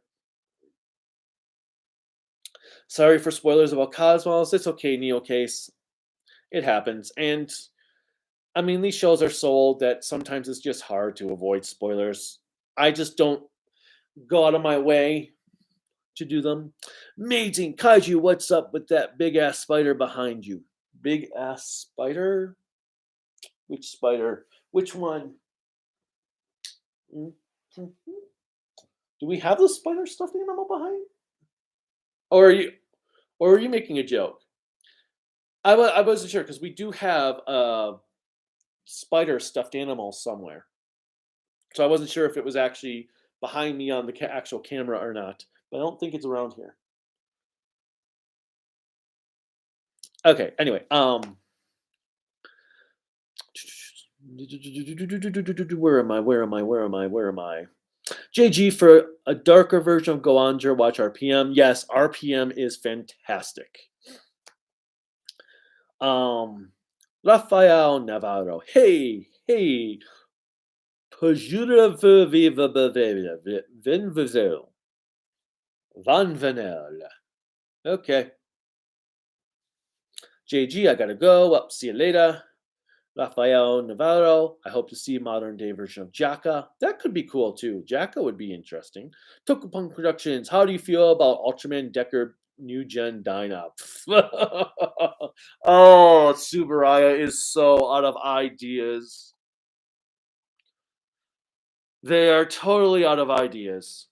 Sorry for spoilers about Cosmos. It's okay, Neo Case. It happens. And I mean, these shows are so old that sometimes it's just hard to avoid spoilers. I just don't go out of my way to do them. Amazing kaiju, what's up with that big ass spider behind you? Big ass spider? Which spider? Which one? Mhm. Do we have the spider stuffed animal behind? Or are you or are you making a joke? I wasn't sure because we do have a spider stuffed animal somewhere. So I wasn't sure if it was actually behind me on the actual camera or not. But I don't think it's around here. Okay, anyway, where am I? Where am I? Where am I? Where am I? JG for a darker version of Goanger, watch RPM. Yes, RPM is fantastic. Rafael Navarro. Hey, hey. Vinvazel. Van Vanel. Okay. JG, I gotta go. Up, see you later. Rafael Navarro. I hope to see a modern day version of Jaka. That could be cool too. Jaka would be interesting. Tokupunk Productions. How do you feel about Ultraman Decker New Gen Dyna? Oh, Subarayah is so out of ideas. They are totally out of ideas.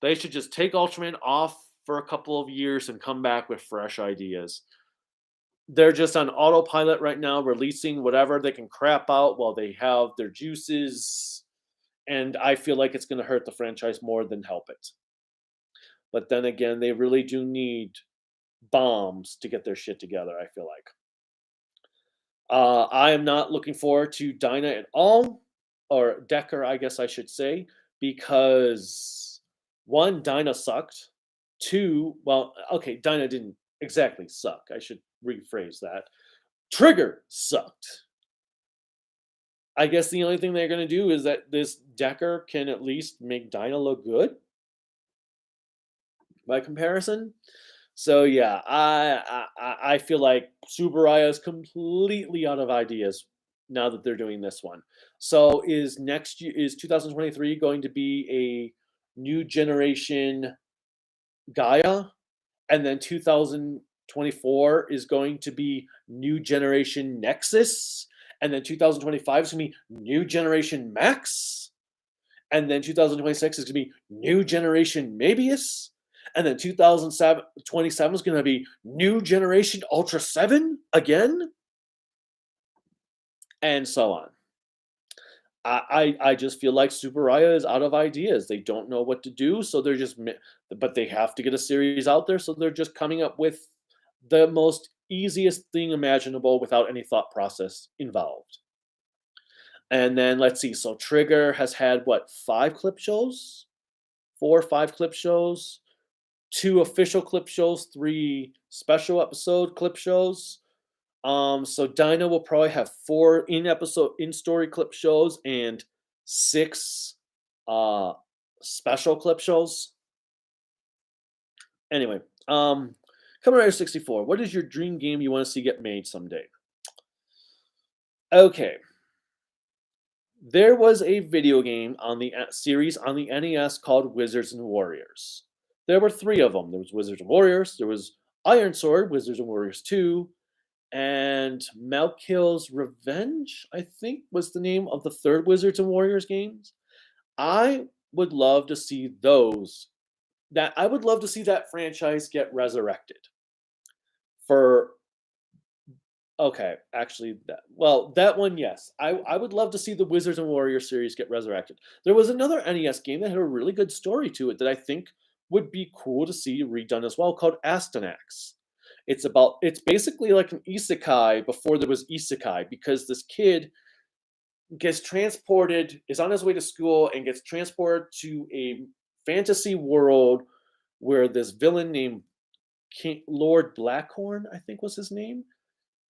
They should just take Ultraman off for a couple of years and come back with fresh ideas. They're just on autopilot right now, releasing whatever they can crap out while they have their juices. And I feel like it's going to hurt the franchise more than help it. But then again, they really do need bombs to get their shit together, I feel like. I am not looking forward to Dyna at all, or Decker, I guess I should say, because one, Dyna sucked. Two, well, okay, Dyna didn't exactly suck. I should rephrase that. Trigger sucked. I guess the only thing they're going to do is that this Decker can at least make Dyna look good by comparison. So yeah, I feel like Subaraya is completely out of ideas now that they're doing this one. So is next year is 2023 going to be a new generation Gaia, and then 2024 is going to be new generation Nexus, and then 2025 is going to be new generation Max, and then 2026 is going to be new generation Mabius, and then 2027 is going to be new generation Ultra 7 again, and so on. I just feel like Subaraya is out of ideas. They don't know what to do, so they're just, but they have to get a series out there, so they're just coming up with the most easiest thing imaginable without any thought process involved. And then let's see. So Trigger has had what, 5 clip shows, 4 or 5 clip shows, 2 official clip shows, 3 special episode clip shows. So Dyna will probably have 4 in story clip shows and 6 special clip shows. Anyway, Kamen Rider 64. What is your dream game you want to see get made someday? Okay. There was a video game on the series on the NES called Wizards and Warriors. There were 3 of them. There was Wizards and Warriors, there was Iron Sword, Wizards and Warriors 2, and Malkill's Revenge, I think, was the name of the 3rd Wizards and Warriors games. I would love to see those. I would love to see that franchise get resurrected. Okay, actually, that one, yes. I would love to see the Wizards and Warriors series get resurrected. There was another NES game that had a really good story to it that I think would be cool to see redone as well, called Astanax. It's basically like an isekai before there was isekai, because this kid is on his way to school and gets transported to a fantasy world where this villain named Lord Blackhorn, I think was his name,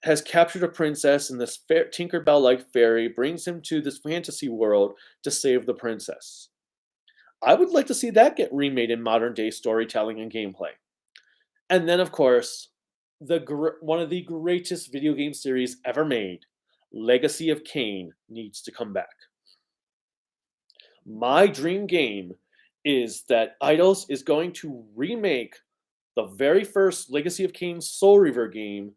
has captured a princess, and this Tinkerbell-like fairy brings him to this fantasy world to save the princess. I would like to see that get remade in modern-day storytelling and gameplay. And then, of course, one of the greatest video game series ever made, Legacy of Kain needs to come back. My dream game is that Eidos is going to remake the very first Legacy of Kain Soul Reaver game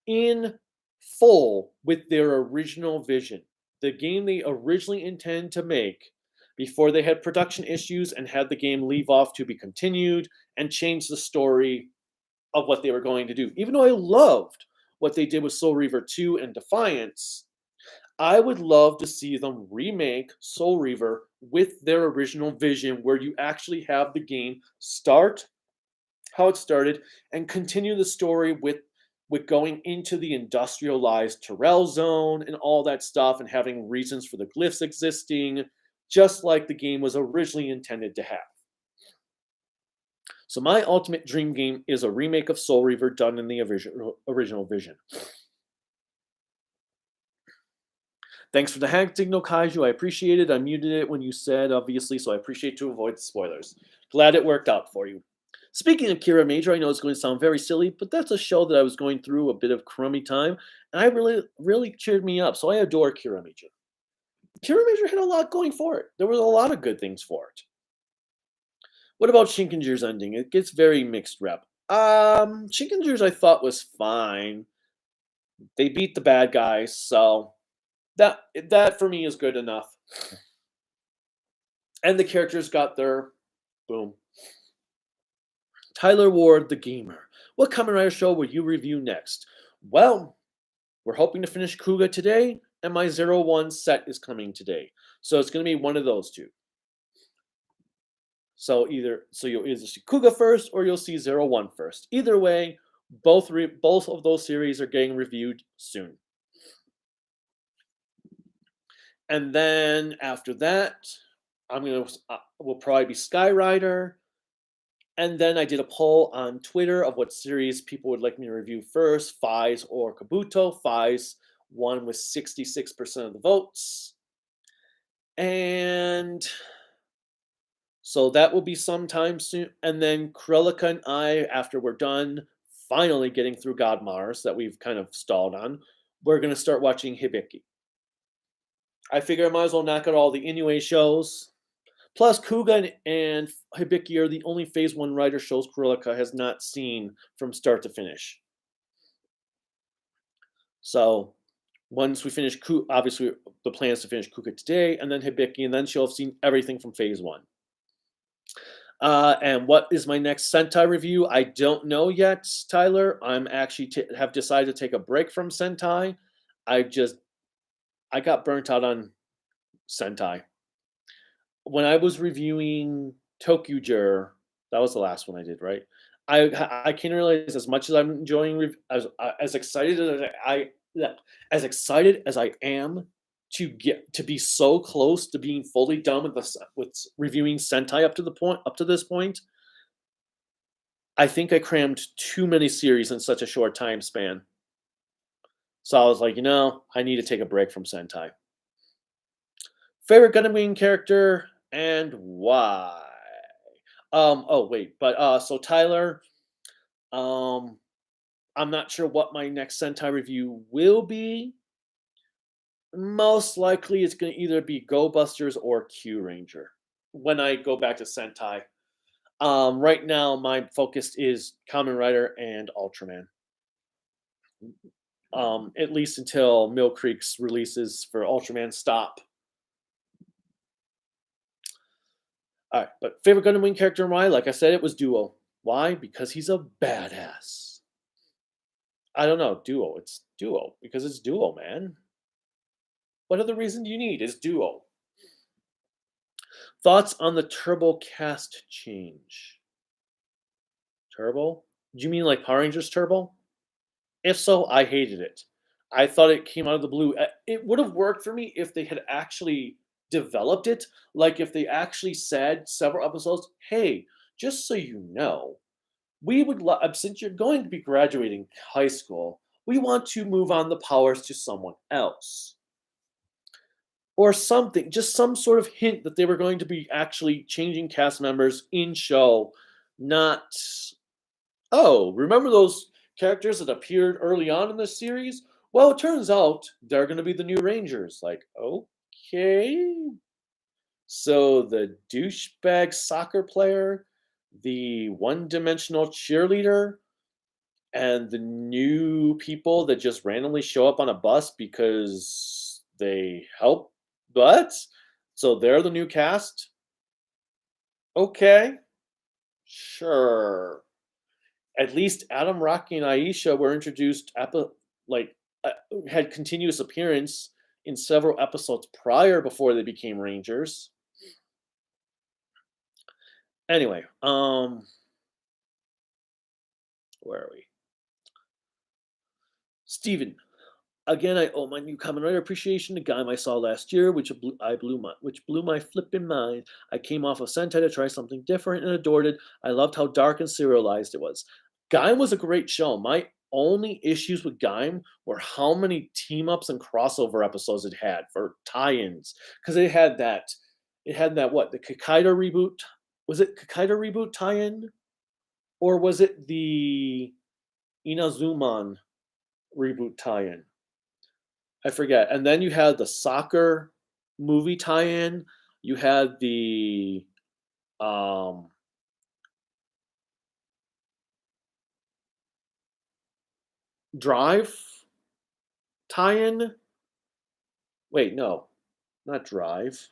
in full with their original vision. The game they originally intended to make before they had production issues and had the game leave off to be continued and change the story of what they were going to do. Even though I loved what they did with Soul Reaver 2 and Defiance, I would love to see them remake Soul Reaver with their original vision where you actually have the game start how it started and continue the story with going into the industrialized Terrell zone and all that stuff and having reasons for the glyphs existing, just like the game was originally intended to have. So my ultimate dream game is a remake of Soul Reaver done in the original vision. Thanks for the hand signal, Kaiju. I appreciate it. I muted it when you said, obviously, so I appreciate to avoid spoilers. Glad it worked out for you. Speaking of Kira Major, I know it's going to sound very silly, but that's a show that I was going through a bit of crummy time, and I really cheered me up. So I adore Kira Major. Kira Major had a lot going for it. There was a lot of good things for it. What about Shinkanger's ending? It gets very mixed rep. Shinkanger's I thought was fine. They beat the bad guys, so that for me is good enough. And the characters got their boom. Tyler Ward, the gamer. What Kamen Rider show will you review next? Well, we're hoping to finish Kuga today, and my 01 set is coming today. So it's going to be one of those two. So you'll either see Kuga first or you'll see 01 first. Either way, both of those series are getting reviewed soon. And then after that, will probably be Skyrider. And then I did a poll on Twitter of what series people would like me to review first, Faiz or Kabuto. Faiz won with 66% of the votes. And so that will be sometime soon. And then Krelika and I, after we're done finally getting through God Mars that we've kind of stalled on, we're going to start watching Hibiki. I figure I might as well knock out all the Inoue shows. Plus, Kuga and Hibiki are the only Phase 1 Rider shows Kurilica has not seen from start to finish. So, once we finish Kuga, obviously the plan is to finish Kuga today, and then Hibiki, and then she'll have seen everything from Phase 1. And what is my next Sentai review? I don't know yet, Tyler. I'm actually have decided to take a break from Sentai. I got burnt out on Sentai. When I was reviewing Tokuger, that was the last one I did, right? I can realize as much as I'm enjoying as excited as I am to be so close to being fully done with reviewing Sentai up to this point. I think I crammed too many series in such a short time span. So I was like, I need to take a break from Sentai. Favorite Gundam character and why? So Tyler, I'm not sure what my next Sentai review will be. Most likely it's going to either be Go Busters or Q Ranger when I go back to Sentai. Right now, my focus is Kamen Rider and Ultraman. At least until Mill Creek's releases for Ultraman Stop. All right, but favorite Gundam Wing character and why? Like I said, it was Duo. Why? Because he's a badass. I don't know, Duo. It's Duo because it's Duo, man. What other reason do you need? It's Duo. Thoughts on the Turbo cast change? Turbo? Do you mean like Power Rangers Turbo? If so, I hated it. I thought it came out of the blue. It would have worked for me if they had actually developed it, like if they actually said several episodes, hey, just so you know, we would since you're going to be graduating high school, we want to move on the powers to someone else. Or something, just some sort of hint that they were going to be actually changing cast members in show, not, remember those characters that appeared early on in the series? Well, it turns out they're going to be the new Rangers. Like, okay. So the douchebag soccer player, the one dimensional cheerleader, and the new people that just randomly show up on a bus because they help. But so they're the new cast. Okay, sure. At least Adam, Rocky, and Aisha were introduced like uh, had continuous appearance in several episodes prior before they became Rangers. Anyway, where are we? Steven. Again, I owe my new Kamen Rider appreciation to Gaim I saw last year, which blew my flipping mind. I came off of Sentai to try something different and adored it. I loved how dark and serialized it was. Gaim was a great show. My only issues with Gaim were how many team ups and crossover episodes it had for tie-ins, because it had that what, the Kakaida reboot? Was it Kakaida reboot tie-in, or was it the Inazuman reboot tie-in? I forget. And then you had the soccer movie tie-in. You had the um, Drive tie-in. Wait, no, not Drive.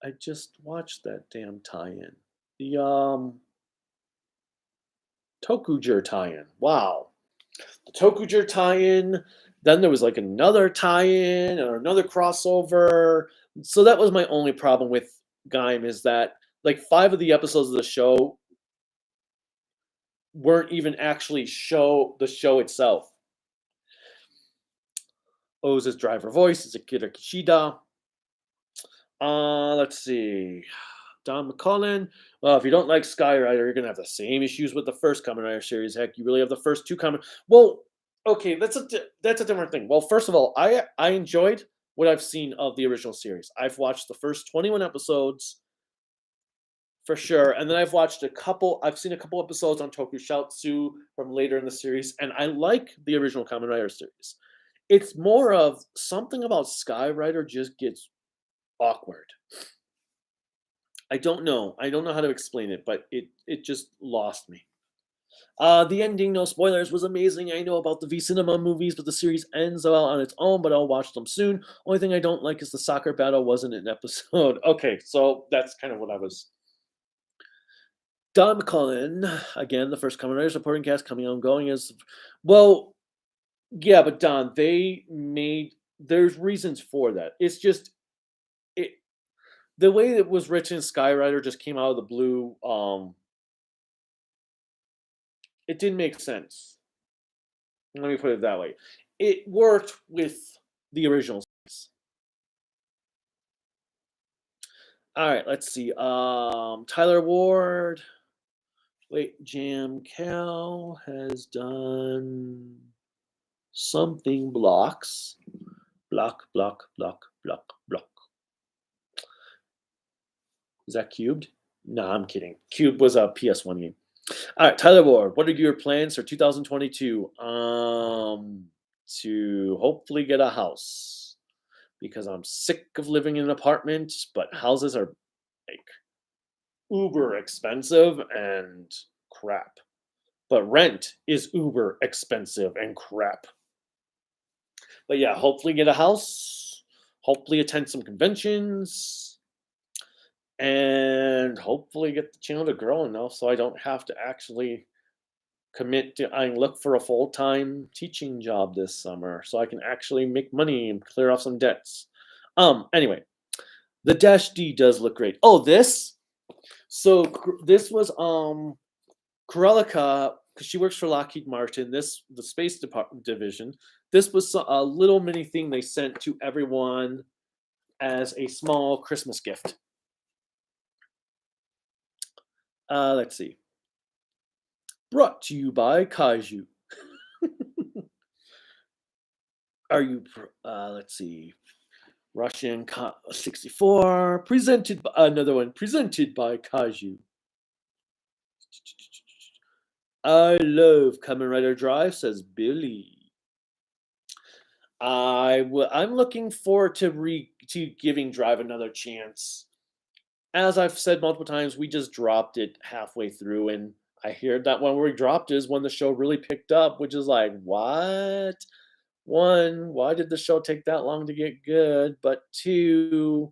I just watched that damn tie-in. The Tokuger tie-in. Wow. The Tokuger tie-in. Then there was like another tie-in or another crossover. So that was my only problem with Gaim, is that like 5 of the episodes of the show weren't even actually the show itself. Oza's driver voice is Akira Kishida. Let's see. Don McCullen. Well, if you don't like Skyrider, you're gonna have the same issues with the first Kamen Rider series. Heck, you really have the first 2 Kamen. Well, okay, that's a different thing. Well, first of all, I enjoyed what I've seen of the original series. I've watched the first 21 episodes for sure, and then I've seen a couple episodes on Tokusatsu from later in the series, and I like the original Kamen Rider series. It's more of something about Skyrider just gets awkward. I don't know. I don't know how to explain it, but it just lost me. The ending, no spoilers, was amazing. I know about the V Cinema movies, but the series ends well on its own, but I'll watch them soon. Only thing I don't like is the soccer battle wasn't an episode. Okay, so that's kind of what I was. Don McCullen, again, the first Kamen Rider supporting cast coming on going is, well, yeah, but Don, there's reasons for that. It's just, it, the way it was written, Skyrider just came out of the blue. It didn't make sense. Let me put it that way. It worked with the original series. All right, let's see. Tyler Ward. Wait, Jam Cal has done something blocks. Block, block, block, block, block. Is that Cubed? No, I'm kidding. Cube was a PS1 game. All right, Tyler Ward, what are your plans for 2022? To hopefully get a house, because I'm sick of living in an apartment, but houses are like uber expensive and crap. But rent is uber expensive and crap. But yeah, hopefully get a house, hopefully attend some conventions, and hopefully get the channel to grow enough so I don't have to actually commit to I look for a full-time teaching job this summer so I can actually make money and clear off some debts. Anyway, the Dash D does look great. Oh, this? So this was Corellica, because she works for Lockheed Martin, the space division. This was a little mini thing they sent to everyone as a small Christmas gift. Let's see. Brought to you by Kaiju. Are you? Let's see. Russian 64. Presented by another one. Presented by Kaiju. I love Kamen Rider Drive, says Billy. I'm looking forward to giving Drive another chance. As I've said multiple times, we just dropped it halfway through, and I hear that when we dropped is when the show really picked up, which is like, what? One, why did the show take that long to get good? But two,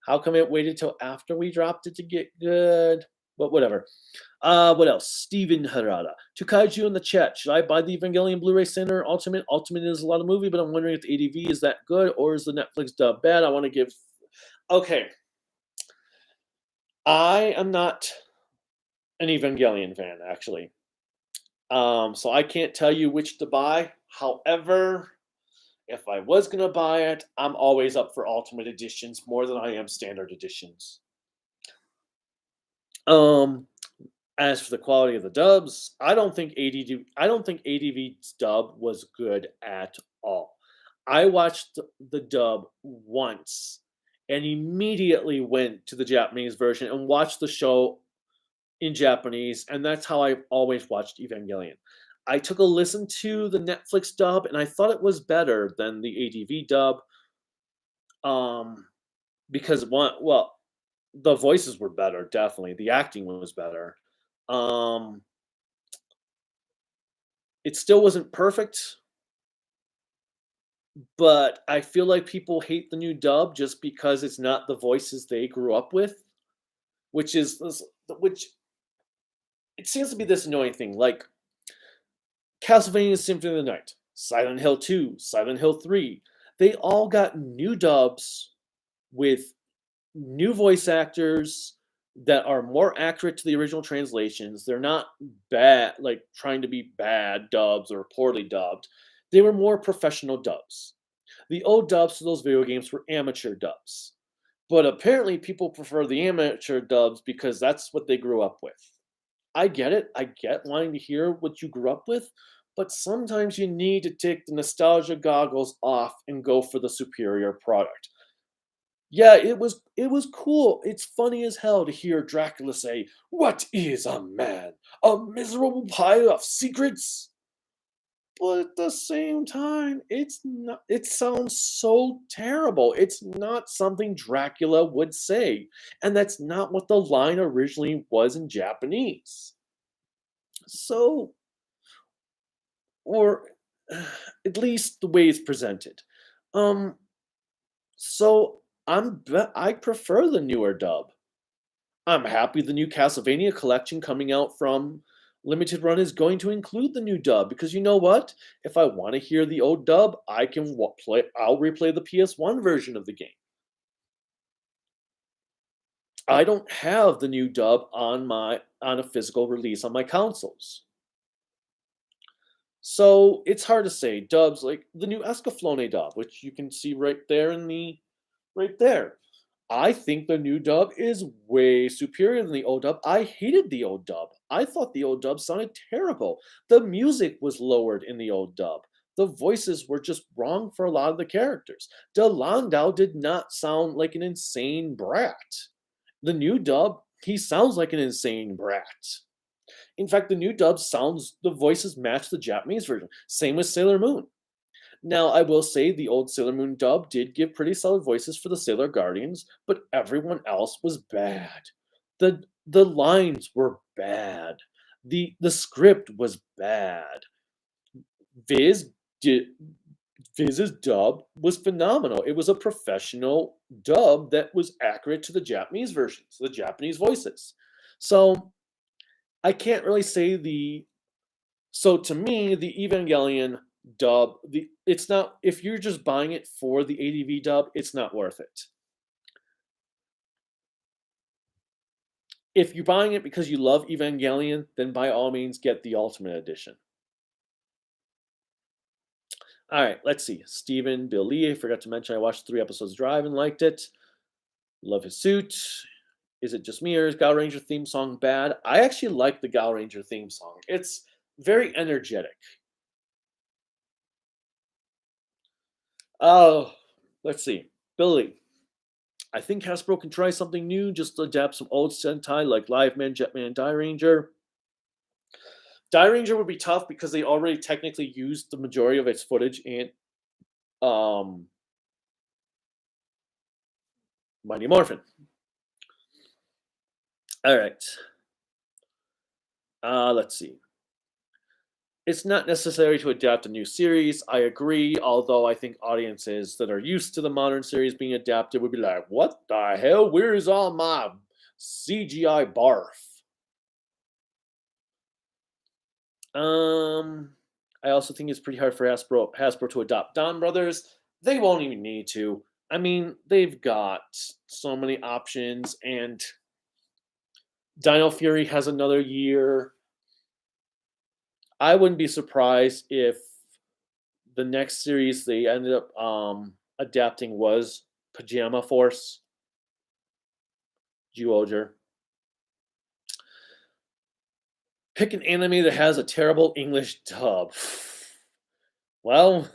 how come it waited till after we dropped it to get good? But whatever. What else? Steven Harada. To Kaiju in the chat. Should I buy the Evangelion Blu-ray Center Ultimate? Ultimate is a lot of movie, but I'm wondering if the ADV is that good or is the Netflix dub bad? I want to give. Okay. I am not an Evangelion fan, actually. So I can't tell you which to buy. However, if I was gonna buy it, I'm always up for Ultimate Editions more than I am Standard Editions. Um, as for the quality of the dubs, I don't think ADV's dub was good at all. I watched the dub once and immediately went to the Japanese version and watched the show in Japanese, and that's how I've always watched Evangelion. I took a listen to the Netflix dub, and I thought it was better than the ADV dub, um, because the voices were better, definitely. The acting was better. Um, it still wasn't perfect, but I feel like people hate the new dub just because it's not the voices they grew up with, which it seems to be this annoying thing. Like Castlevania Symphony of the Night, Silent Hill 2, Silent Hill 3, they all got new dubs with new voice actors that are more accurate to the original translations. They're not bad, like trying to be bad dubs or poorly dubbed. They were more professional dubs. The old dubs to those video games were amateur dubs. But apparently, people prefer the amateur dubs because that's what they grew up with. I get it. I get wanting to hear what you grew up with, but sometimes you need to take the nostalgia goggles off and go for the superior product. Yeah, it was cool. It's funny as hell to hear Dracula say, "What is a man? A miserable pile of secrets?" But at the same time, it sounds so terrible. It's not something Dracula would say, and that's not what the line originally was in Japanese. So, or at least the way it's presented. Um, so I prefer the newer dub. I'm happy the new Castlevania collection coming out from Limited Run is going to include the new dub because you know what? If I want to hear the old dub, I can play. I'll replay the PS1 version of the game. I don't have the new dub on a physical release on my consoles. So it's hard to say. Dubs like the new Escaflowne dub, which you can see right there. I think the new dub is way superior than the old dub. I hated the old dub. I thought the old dub sounded terrible. The music was lowered in the old dub. The voices were just wrong for a lot of the characters. De Landau did not sound like an insane brat. The new dub, he sounds like an insane brat. In fact, the voices match the Japanese version. Same with Sailor Moon. Now, I will say the old Sailor Moon dub did give pretty solid voices for the Sailor Guardians, but everyone else was bad. The lines were bad. The script was bad. Viz did Viz's dub was phenomenal. It was a professional dub that was accurate to the Japanese versions, the Japanese voices. So I can't really say so to me, the Evangelion dub, it's not if you're just buying it for the ADV dub, it's not worth it. If you're buying it because you love Evangelion, then by all means get the Ultimate Edition. All right, let's see. Stephen Bill Lee, I forgot to mention I watched 3 episodes of Drive and liked it. Love his suit. Is it just me or is Gal Ranger theme song bad? I actually like the Gal Ranger theme song. It's very energetic. Oh, let's see. Billy. I think Hasbro can try something new, just adapt some old Sentai like Live Man, Jetman, Die Ranger. Die Ranger would be tough because they already technically used the majority of its footage in Mighty Morphin. All right. Let's see. It's not necessary to adapt a new series. I agree, although I think audiences that are used to the modern series being adapted would be like, what the hell? Where's all my CGI barf? I also think it's pretty hard for Hasbro to adopt Don Brothers. They won't even need to. I mean, they've got so many options, and Dino Fury has another year. I wouldn't be surprised if the next series they ended up adapting was Pajama Force. Zyuohger. Pick an anime that has a terrible English dub. Well,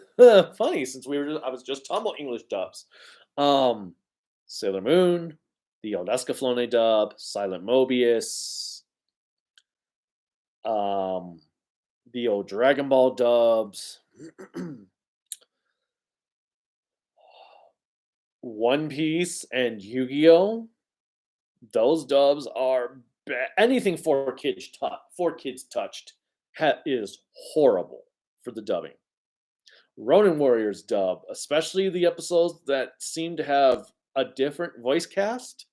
funny since I was just talking about English dubs. Sailor Moon, the old Escaflowne dub, Silent Mobius, the old Dragon Ball dubs, One Piece and Yu-Gi-Oh. Those dubs are anything for kids touched is horrible for the dubbing. Ronin Warriors dub, especially the episodes that seem to have a different voice cast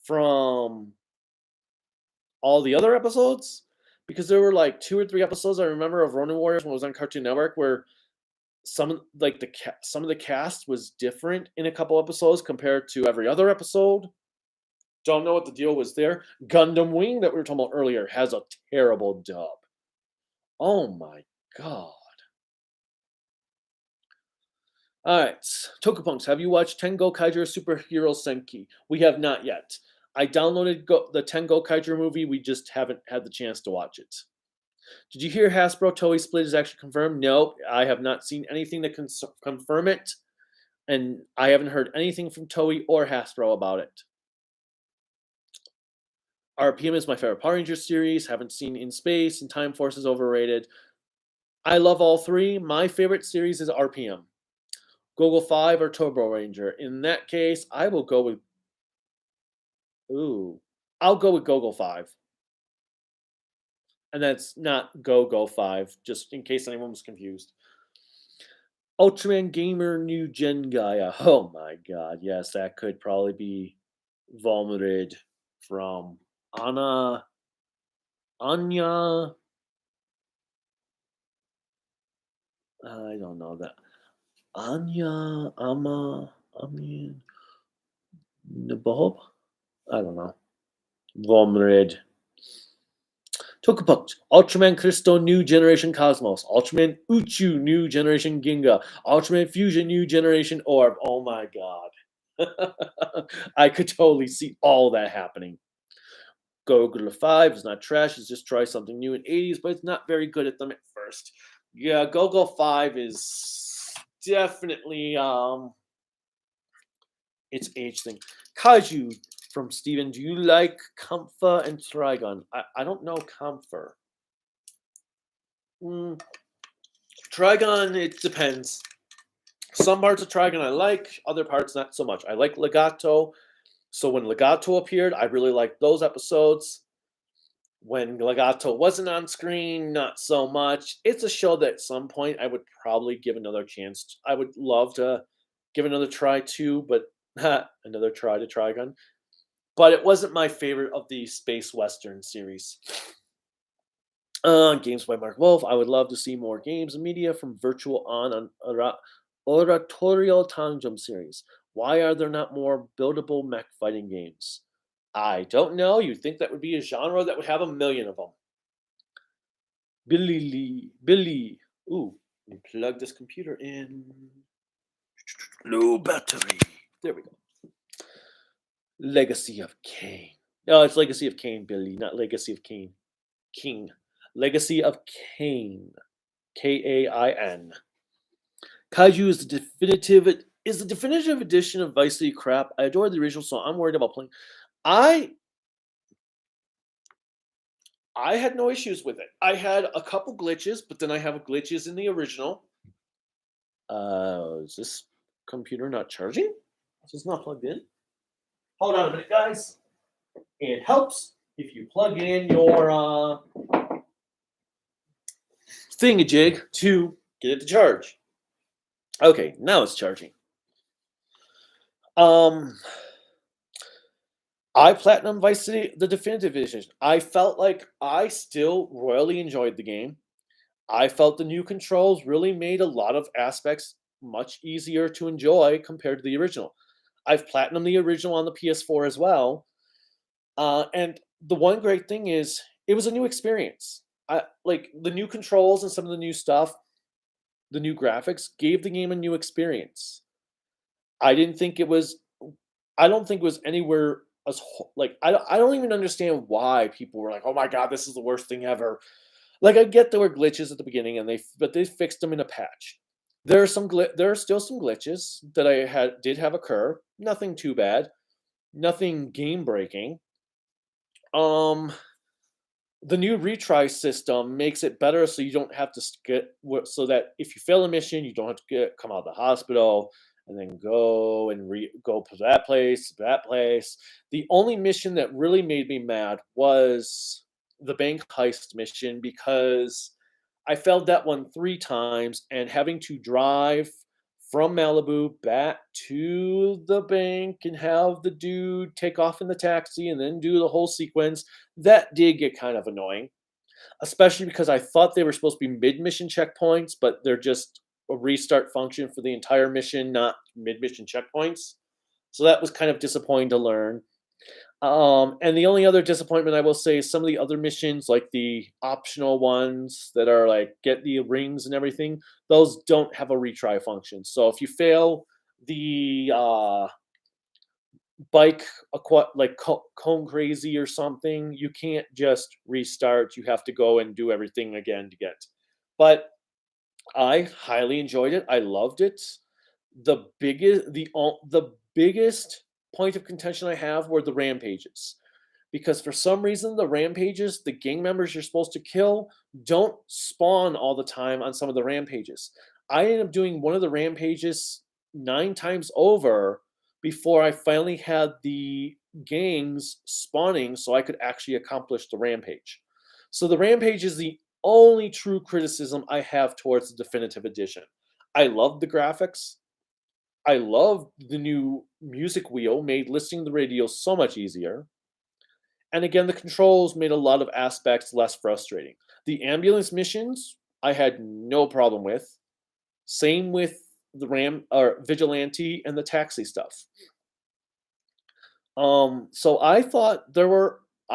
from all the other episodes, because there were like 2 or 3 episodes I remember of Ronin Warriors when it was on Cartoon Network where some of the cast was different in a couple episodes compared to every other episode. Don't know what the deal was there. Gundam Wing that we were talking about earlier has a terrible dub. Oh my god. Alright, Tokupunks, have you watched Tengo Kaiju Superhero Senki? We have not yet. I downloaded the Tengo Kaiju movie, we just haven't had the chance to watch it. Did you hear Hasbro Toei split is actually confirmed? No, I have not seen anything to confirm it, and I haven't heard anything from Toei or Hasbro about it. RPM is my favorite Power Rangers series. Haven't seen In Space and Time Force is overrated. I love all 3. My favorite series is RPM. Gogol 5 or Turbo Ranger. In that case, I will go with... I'll go with Gogol 5. And that's not Go 5, just in case anyone was confused. Ultraman Gamer New Gen Gaia. Oh my god, yes, that could probably be Volmerid from Anya. I don't know that. Anya, Amin, Nabob? I don't know. Volmerid. Tokupunks. Ultraman Crystal New Generation Cosmos. Ultraman Uchu New Generation Ginga. Ultraman Fusion New Generation Orb. Oh my god. I could totally see all that happening. Gogol 5 is not trash, it's just try something new in 80s, but it's not very good at them at first. Yeah, Gogol 5 is definitely its age thing. Kaiju from Steven. Do you like Comfa and Trigon? I don't know Comfer. Trigon, it depends. Some parts of Trigon I like, other parts not so much. I like Legato. So when Legato appeared, I really liked those episodes. When Legato wasn't on screen, not so much. It's a show that at some point I would probably give another chance. I would love to give another try too, but another try to Trigon. But it wasn't my favorite of the Space Western series. Games by Mark Wolf. I would love to see more games and media from Virtual on Oratorio Tanjum series. Why are there not more buildable mech fighting games? I don't know. You'd think that would be a genre that would have a million of them. Billy. Ooh, plug this computer in. Low battery. There we go. Legacy of Kain. No, it's Legacy of Kain, Billy, not Legacy of Kain. King. Legacy of Kain. Kain. Kaiju is the definitive edition of Vice City crap. I adore the original, so I'm worried about playing. I had no issues with it. I had a couple glitches, but then I have glitches in the original. Is this computer not charging? Is this not plugged in? Hold on a minute, guys. It helps if you plug in your thingamajig to get it to charge. Okay, now it's charging. I platinum Vice City, the definitive edition. I felt like I still royally enjoyed the game. I felt the new controls really made a lot of aspects much easier to enjoy compared to the original. I've platinumed the original on the PS4 as well, and the one great thing is it was a new experience. I like the new controls and some of the new stuff, the new graphics gave the game a new experience. I didn't think it was. I don't think it was anywhere as like I don't even understand why people were like, "Oh my god, this is the worst thing ever." Like I get there were glitches at the beginning, and they fixed them in a patch. There are still some glitches that did have occur. Nothing too bad. Nothing game breaking. Um, the new retry system makes it better, so you don't have to so that if you fail a mission, you don't have to come out of the hospital and then go and go to that place, that place. The only mission that really made me mad was the bank heist mission because I failed that one 3 times, and having to drive from Malibu back to the bank and have the dude take off in the taxi and then do the whole sequence, that did get kind of annoying, especially because I thought they were supposed to be mid-mission checkpoints, but they're just a restart function for the entire mission, not mid-mission checkpoints. So that was kind of disappointing to learn. And the only other disappointment I will say is some of the other missions, like the optional ones that are like get the rings and everything, those don't have a retry function. So if you fail the bike like cone crazy or something, you can't just restart. You have to go and do everything again to get. But I highly enjoyed it. I loved it. The biggest point of contention I have were the rampages. Because for some reason the rampages, the gang members you're supposed to kill don't spawn all the time on some of the rampages. I ended up doing one of the rampages 9 times over before I finally had the gangs spawning so I could actually accomplish the rampage. So the rampage is the only true criticism I have towards the definitive edition. I love the graphics. I love the new music wheel, made listening to the radio so much easier. And again, the controls made a lot of aspects less frustrating. The ambulance missions, I had no problem with. Same with the Ram or Vigilante and the taxi stuff. So I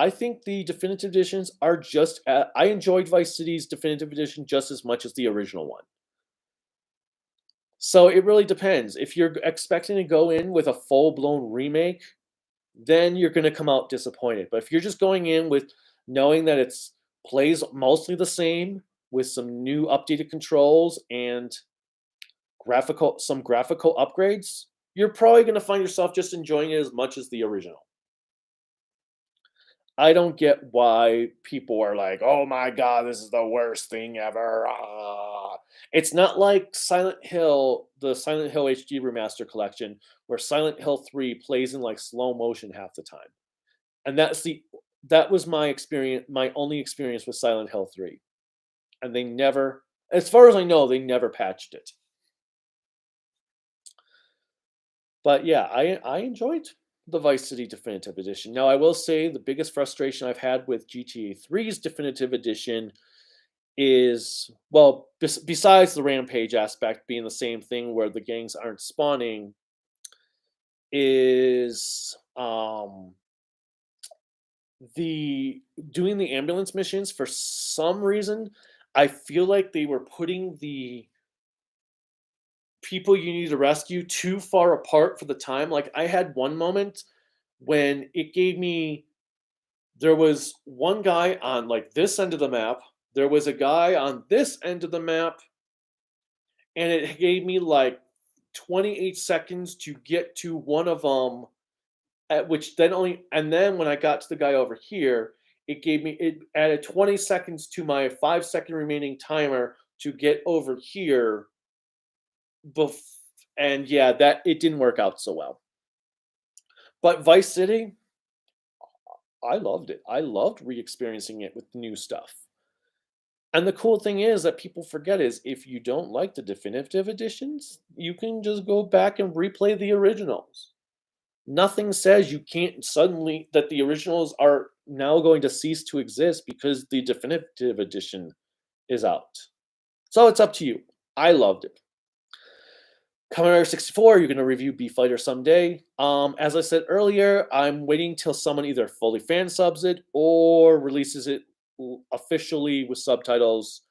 think the definitive editions are I enjoyed Vice City's definitive edition just as much as the original one. So it really depends. If you're expecting to go in with a full-blown remake, then you're going to come out disappointed. But if you're just going in with knowing that it's plays mostly the same with some new updated controls and some graphical upgrades, you're probably going to find yourself just enjoying it as much as the original. I don't get why people are like, "Oh my god, this is the worst thing ever." It's not like the Silent Hill HD remaster collection, where Silent Hill 3 plays in like slow motion half the time. And that was my experience, my only experience with Silent Hill 3. And they never, as far as I know, they never patched it. But yeah, I enjoyed the Vice City Definitive Edition. Now, I will say the biggest frustration I've had with GTA 3's Definitive Edition is, well, besides the rampage aspect being the same thing where the gangs aren't spawning, is the doing the ambulance missions. For some reason, I feel like they were putting the people you need to rescue too far apart for the time. Like I had one moment when it gave me there was one guy on like this end of the map, there was a guy on this end of the map, and it gave me like 28 seconds to get to one of them, at which then only, and then when I got to the guy over here, it added 20 seconds to my 5-second remaining timer to get over here and yeah, that it didn't work out so well. But Vice City, I loved it. I loved re-experiencing it with new stuff. And the cool thing is that people forget is if you don't like the definitive editions, you can just go back and replay the originals. Nothing says you can't suddenly that the originals are now going to cease to exist because the definitive edition is out. So it's up to you. I loved it. Kamen Rider 64, you're going to review B Fighter someday. As I said earlier, I'm waiting till someone either fully fan subs it or releases it officially with subtitles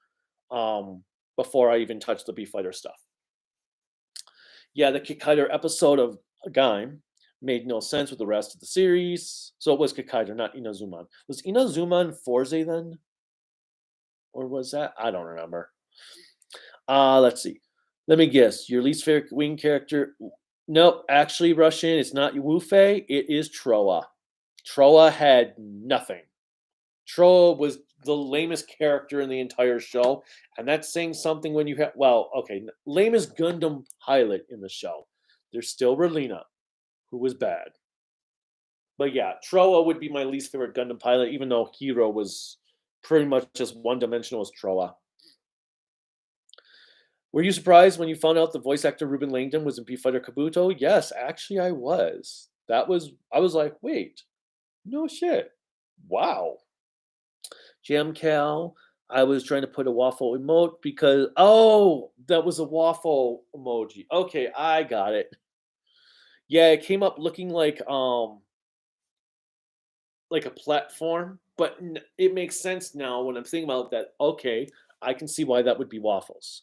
before I even touch the B Fighter stuff. Yeah, the Kikaider episode of Gaim made no sense with the rest of the series. So it was Kikaider, not Inazuman. Was Inazuman Forze then? Or was that? I don't remember. Let's see. Let me guess. Your least favorite wing character? Nope. Actually, Russian. It's not Wu Fei. It is Troa. Troa had nothing. Troa was the lamest character in the entire show, and that's saying something when you have. Well, okay, lamest Gundam pilot in the show. There's still Relina, who was bad. But yeah, Troa would be my least favorite Gundam pilot, even though Hero was pretty much just one-dimensional as Troa. Were you surprised when you found out the voice actor Ruben Langdon was in B Fighter Kabuto? Yes, actually I was. I was like, wait, no shit. Wow. Jam Cal, I was trying to put a waffle emote because that was a waffle emoji. Okay, I got it. Yeah, it came up looking like a platform, but it makes sense now when I'm thinking about that. Okay, I can see why that would be waffles.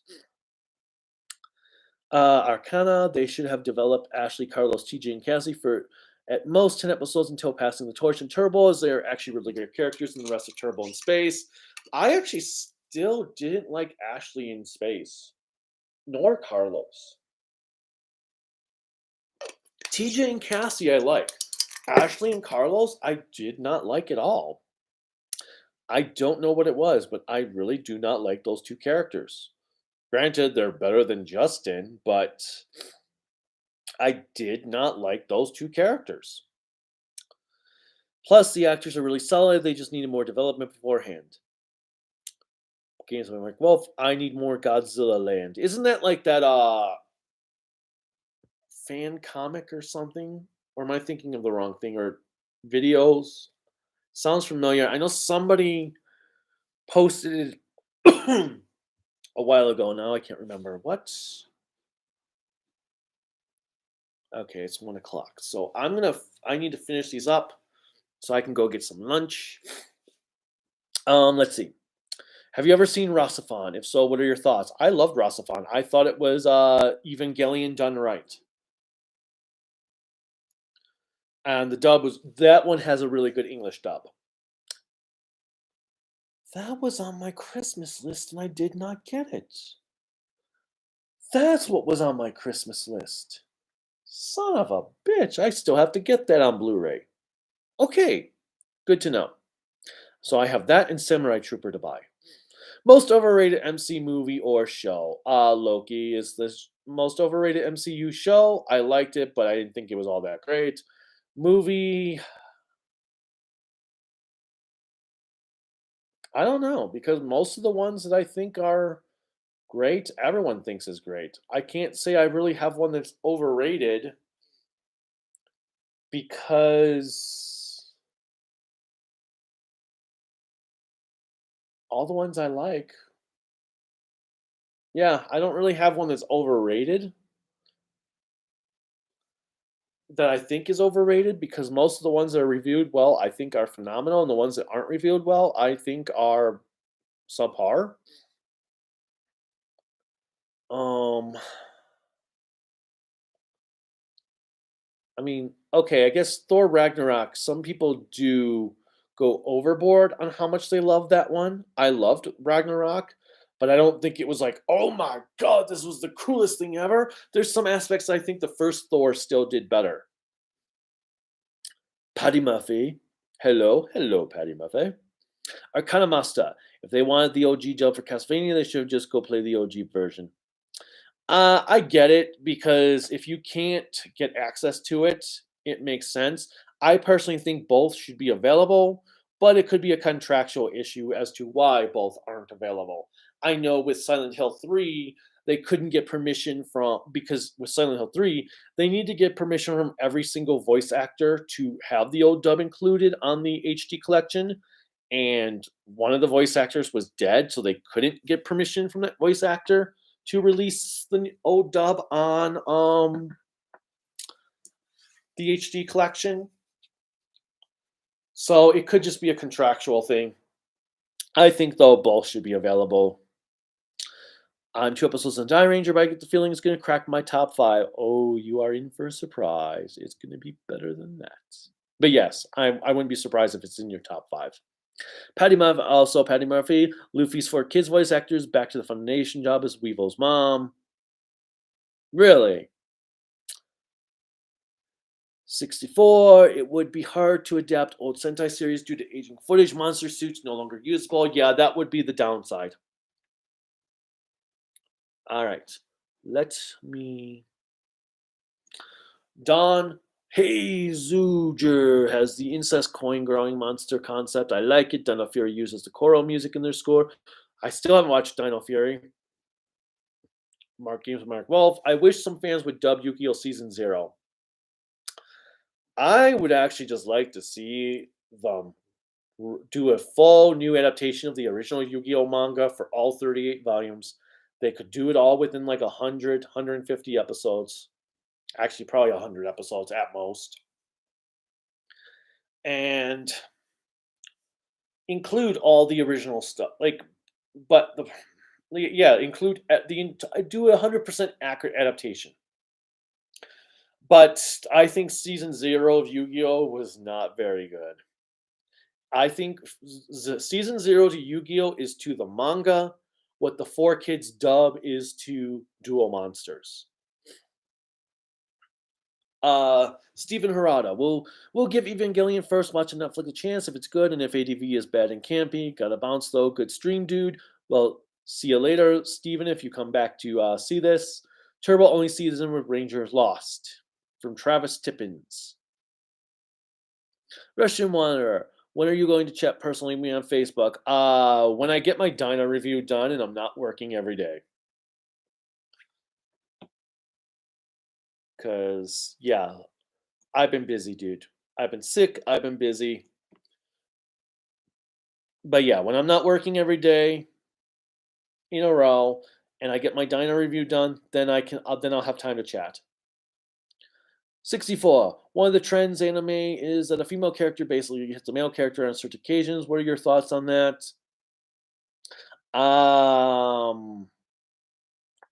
Arcana, they should have developed Ashley, Carlos, TJ, and Cassie for at most 10 episodes until passing the torch. And Turbo, as they're actually really great characters in the rest of Turbo in Space. I actually still didn't like Ashley in Space, nor Carlos. TJ and Cassie, I like. Ashley and Carlos, I did not like at all. I don't know what it was, but I really do not like those two characters. Granted, they're better than Justin, but I did not like those two characters. Plus, the actors are really solid. They just needed more development beforehand. Games, I'm like, well, I need more Godzilla Land. Isn't that like that fan comic or something? Or am I thinking of the wrong thing? Or videos? Sounds familiar. I know somebody posted it a while ago now. I can't remember what. Okay, it's 1:00. So I need to finish these up so I can go get some lunch. Let's see. Have you ever seen Rasafan? If so, what are your thoughts? I loved Rasafan. I thought it was Evangelion done right. And the dub that one has a really good English dub. That was on my Christmas list and I did not get it. That's what was on my Christmas list. Son of a bitch, I still have to get that on Blu-ray. Okay, good to know. So I have that and Samurai Trooper to buy. Most overrated MC movie or show? Loki is the most overrated MCU show. I liked it, but I didn't think it was all that great. Movie, I don't know, because most of the ones that I think are great, everyone thinks is great. I can't say I really have one that's overrated because all the ones I like. Yeah, I don't really have one that's overrated that I think is overrated because most of the ones that are reviewed well, I think are phenomenal, and the ones that aren't reviewed well, I think are subpar. Um, I mean, okay, I guess Thor Ragnarok, some people do go overboard on how much they love that one. I loved Ragnarok, but I don't think it was like, oh my god, this was the coolest thing ever. There's some aspects I think the first Thor still did better. Paddy Murphy. Hello, Paddy Murphy. Arcana Master. If they wanted the OG dub for Castlevania, they should just go play the OG version. I get it because if you can't get access to it, it makes sense. I personally think both should be available, but it could be a contractual issue as to why both aren't available. I know with Silent Hill 3, they couldn't get permission from because with Silent Hill 3, they need to get permission from every single voice actor to have the old dub included on the HD collection. And one of the voice actors was dead, so they couldn't get permission from that voice actor to release the old dub on the HD collection. So it could just be a contractual thing. I think though both should be available. I'm 2 episodes on Die Ranger, but I get the feeling it's going to crack my top 5. Oh, you are in for a surprise. It's going to be better than that. But yes, I wouldn't be surprised if it's in your top 5. Patty Murphy, Luffy's 4 kids voice actors, back to the Foundation job as Weevil's mom. Really? 64, it would be hard to adapt old Sentai series due to aging footage, monster suits no longer usable. Yeah, that would be the downside. All right, let me. Don Hazuger has the incest coin growing monster concept. I like it. Dino Fury uses the choral music in their score. I still haven't watched Dino Fury. Mark Games, Mark Wolf. I wish some fans would dub Yu-Gi-Oh! Season 0. I would actually just like to see them do a full new adaptation of the original Yu-Gi-Oh! Manga for all 38 volumes. They could do it all within like 100, 150 episodes. Actually, probably 100 episodes at most. And include all the original stuff. Include do a 100% accurate adaptation. But I think season 0 of Yu-Gi-Oh! Was not very good. I think season 0 to Yu-Gi-Oh! Is to the manga what the 4 kids dub is to Duel Monsters. Stephen Harada. We'll give Evangelion first watch on Netflix a chance if it's good, and if ADV is bad and campy. Gotta bounce though. Good stream, dude. Well, see you later, Stephen, if you come back to see this. Turbo only season with Rangers Lost. From Travis Tippins. Russian Wanderer. When are you going to chat personally with me on Facebook? When I get my Dyna review done and I'm not working every day. Because, yeah, I've been busy, dude. I've been sick. I've been busy. But yeah, when I'm not working every day in a row and I get my Dyna review done, then I'll have time to chat. 64. One of the trends anime is that a female character basically hits a male character on certain occasions. What are your thoughts on that?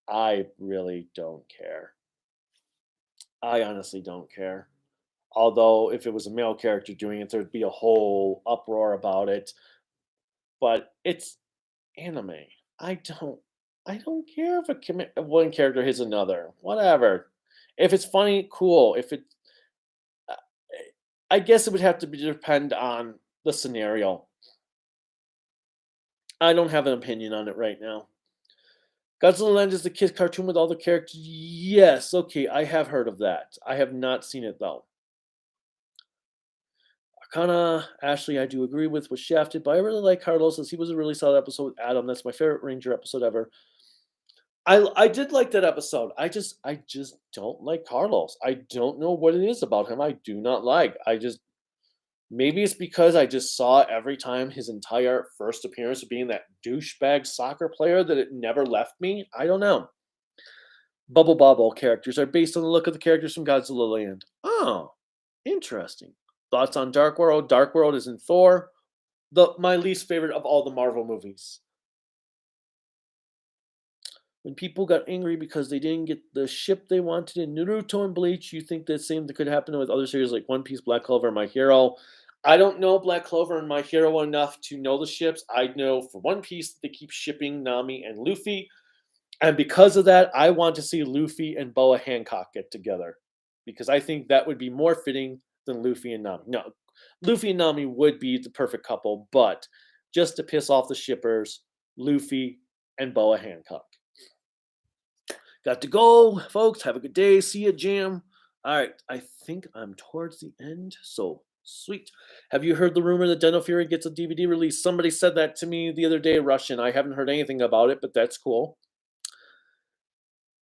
I really don't care. I honestly don't care. Although if it was a male character doing it, there'd be a whole uproar about it. But it's anime. I don't care if one character hits another. Whatever. If it's funny, cool. If it I guess it would have to depend on the scenario. I don't have an opinion on it right now. Godzilla Land is the kids cartoon with all the characters. Yes, okay, I have heard of that. I have not seen it though. Arcana, Ashley, I do agree with was shafted, but I really like Carlos as he was a really solid episode with Adam. That's my favorite Ranger episode ever. I did like that episode. I just don't like Carlos. I don't know what it is about him I do not like. Maybe it's because I just saw every time his entire first appearance of being that douchebag soccer player that it never left me. I don't know. Bubble Bobble characters are based on the look of the characters from Godzilla Land. Oh, interesting. Thoughts on Dark World? Dark World is in Thor, my least favorite of all the Marvel movies. When people got angry because they didn't get the ship they wanted in Naruto and Bleach, you think the same that could happen with other series like One Piece, Black Clover, and My Hero? I don't know Black Clover and My Hero enough to know the ships. I know for One Piece they keep shipping Nami and Luffy. And because of that, I want to see Luffy and Boa Hancock get together. Because I think that would be more fitting than Luffy and Nami. No, Luffy and Nami would be the perfect couple, but just to piss off the shippers, Luffy and Boa Hancock. Got to go, folks. Have a good day. See ya, Jam. All right, I think I'm towards the end. So sweet. Have you heard the rumor that Dino Fury gets a DVD release? Somebody said that to me the other day, Russian. I haven't heard anything about it, but that's cool.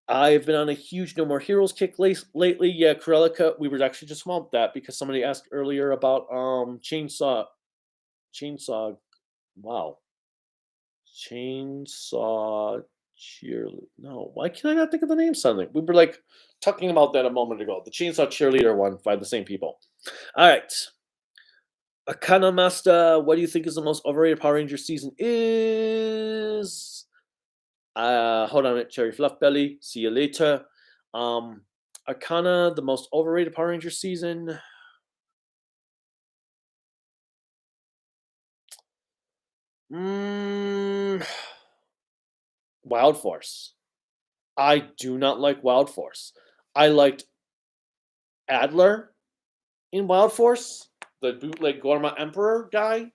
I've been on a huge No More Heroes kick lately. Yeah, Corellica, we were actually just swamped that because somebody asked earlier about Chainsaw. Wow. Chainsaw Cheerleader. No, why can I not think of the name suddenly? We were like talking about that a moment ago. The Chainsaw Cheerleader one by the same people. All right. Akana Master, what do you think is the most overrated Power Ranger season is? Hold on a minute, Cherry Fluff Belly. See you later. Arcana, the most overrated Power Ranger season. Wild Force. I do not like Wild Force. I liked Adler in Wild Force, the bootleg Gorma Emperor guy.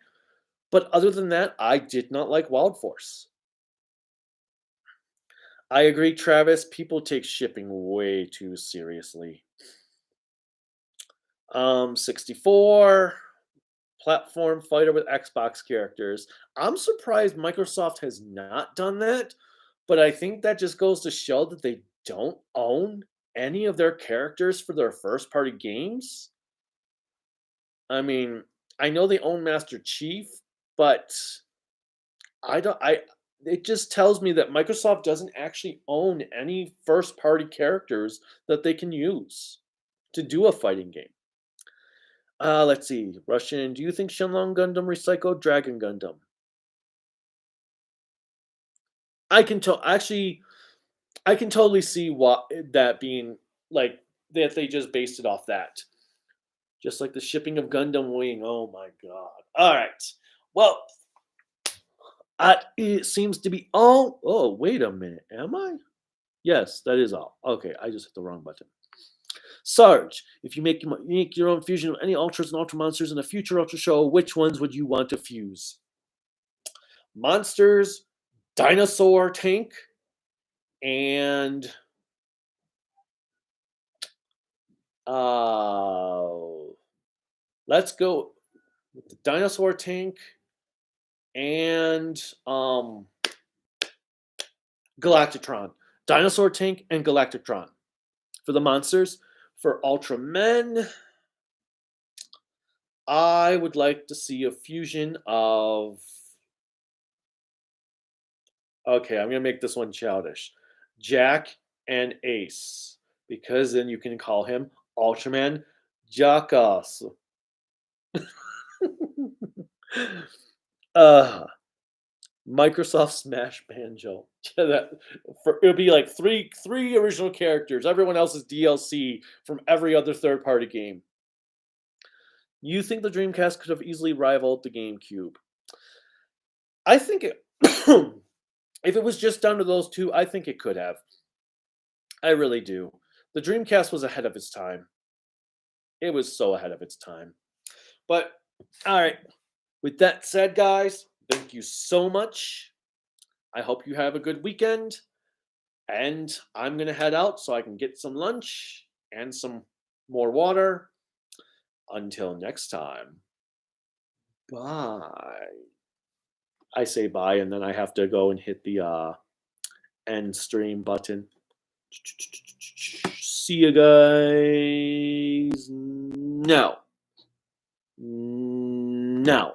But other than that, I did not like Wild Force. I agree, Travis. People take shipping way too seriously. 64 platform fighter with Xbox characters. I'm surprised Microsoft has not done that, but I think that just goes to show that they don't own any of their characters for their first party games. I mean, I know they own Master Chief, but I don't I it just tells me that Microsoft doesn't actually own any first party characters that they can use to do a fighting game. Let's see. Russian, do you think Shenlong Gundam recycled Dragon Gundam? I can tell actually I can totally see what that being like that they just based it off that. Just like the shipping of Gundam Wing. Oh my god. All right. Well, it seems to be all. Oh, wait a minute. Am I? Yes, that is all. Okay, I just hit the wrong button. Sarge, if you make your own fusion of any Ultras and Ultra Monsters in a future Ultra show, which ones would you want to fuse? Monsters, Dinosaur Tank, and let's go with the Dinosaur Tank and Galactitron. Dinosaur Tank and Galactitron for the monsters. For Ultramen, I would like to see a fusion of. Okay, I'm gonna make this one childish. Jack and Ace, because then you can call him Ultraman Jackass. uh, Microsoft Smash Banjo. It'll be like three original characters. Everyone else is DLC from every other third party game. You think the Dreamcast could have easily rivaled the GameCube? I think it. If it was just down to those two, I think it could have. I really do. The Dreamcast was ahead of its time. It was so ahead of its time. But, all right. With that said, guys, thank you so much. I hope you have a good weekend. And I'm going to head out so I can get some lunch and some more water. Until next time. Bye. I say bye, and then I have to go and hit the end stream button. See you guys now. Now.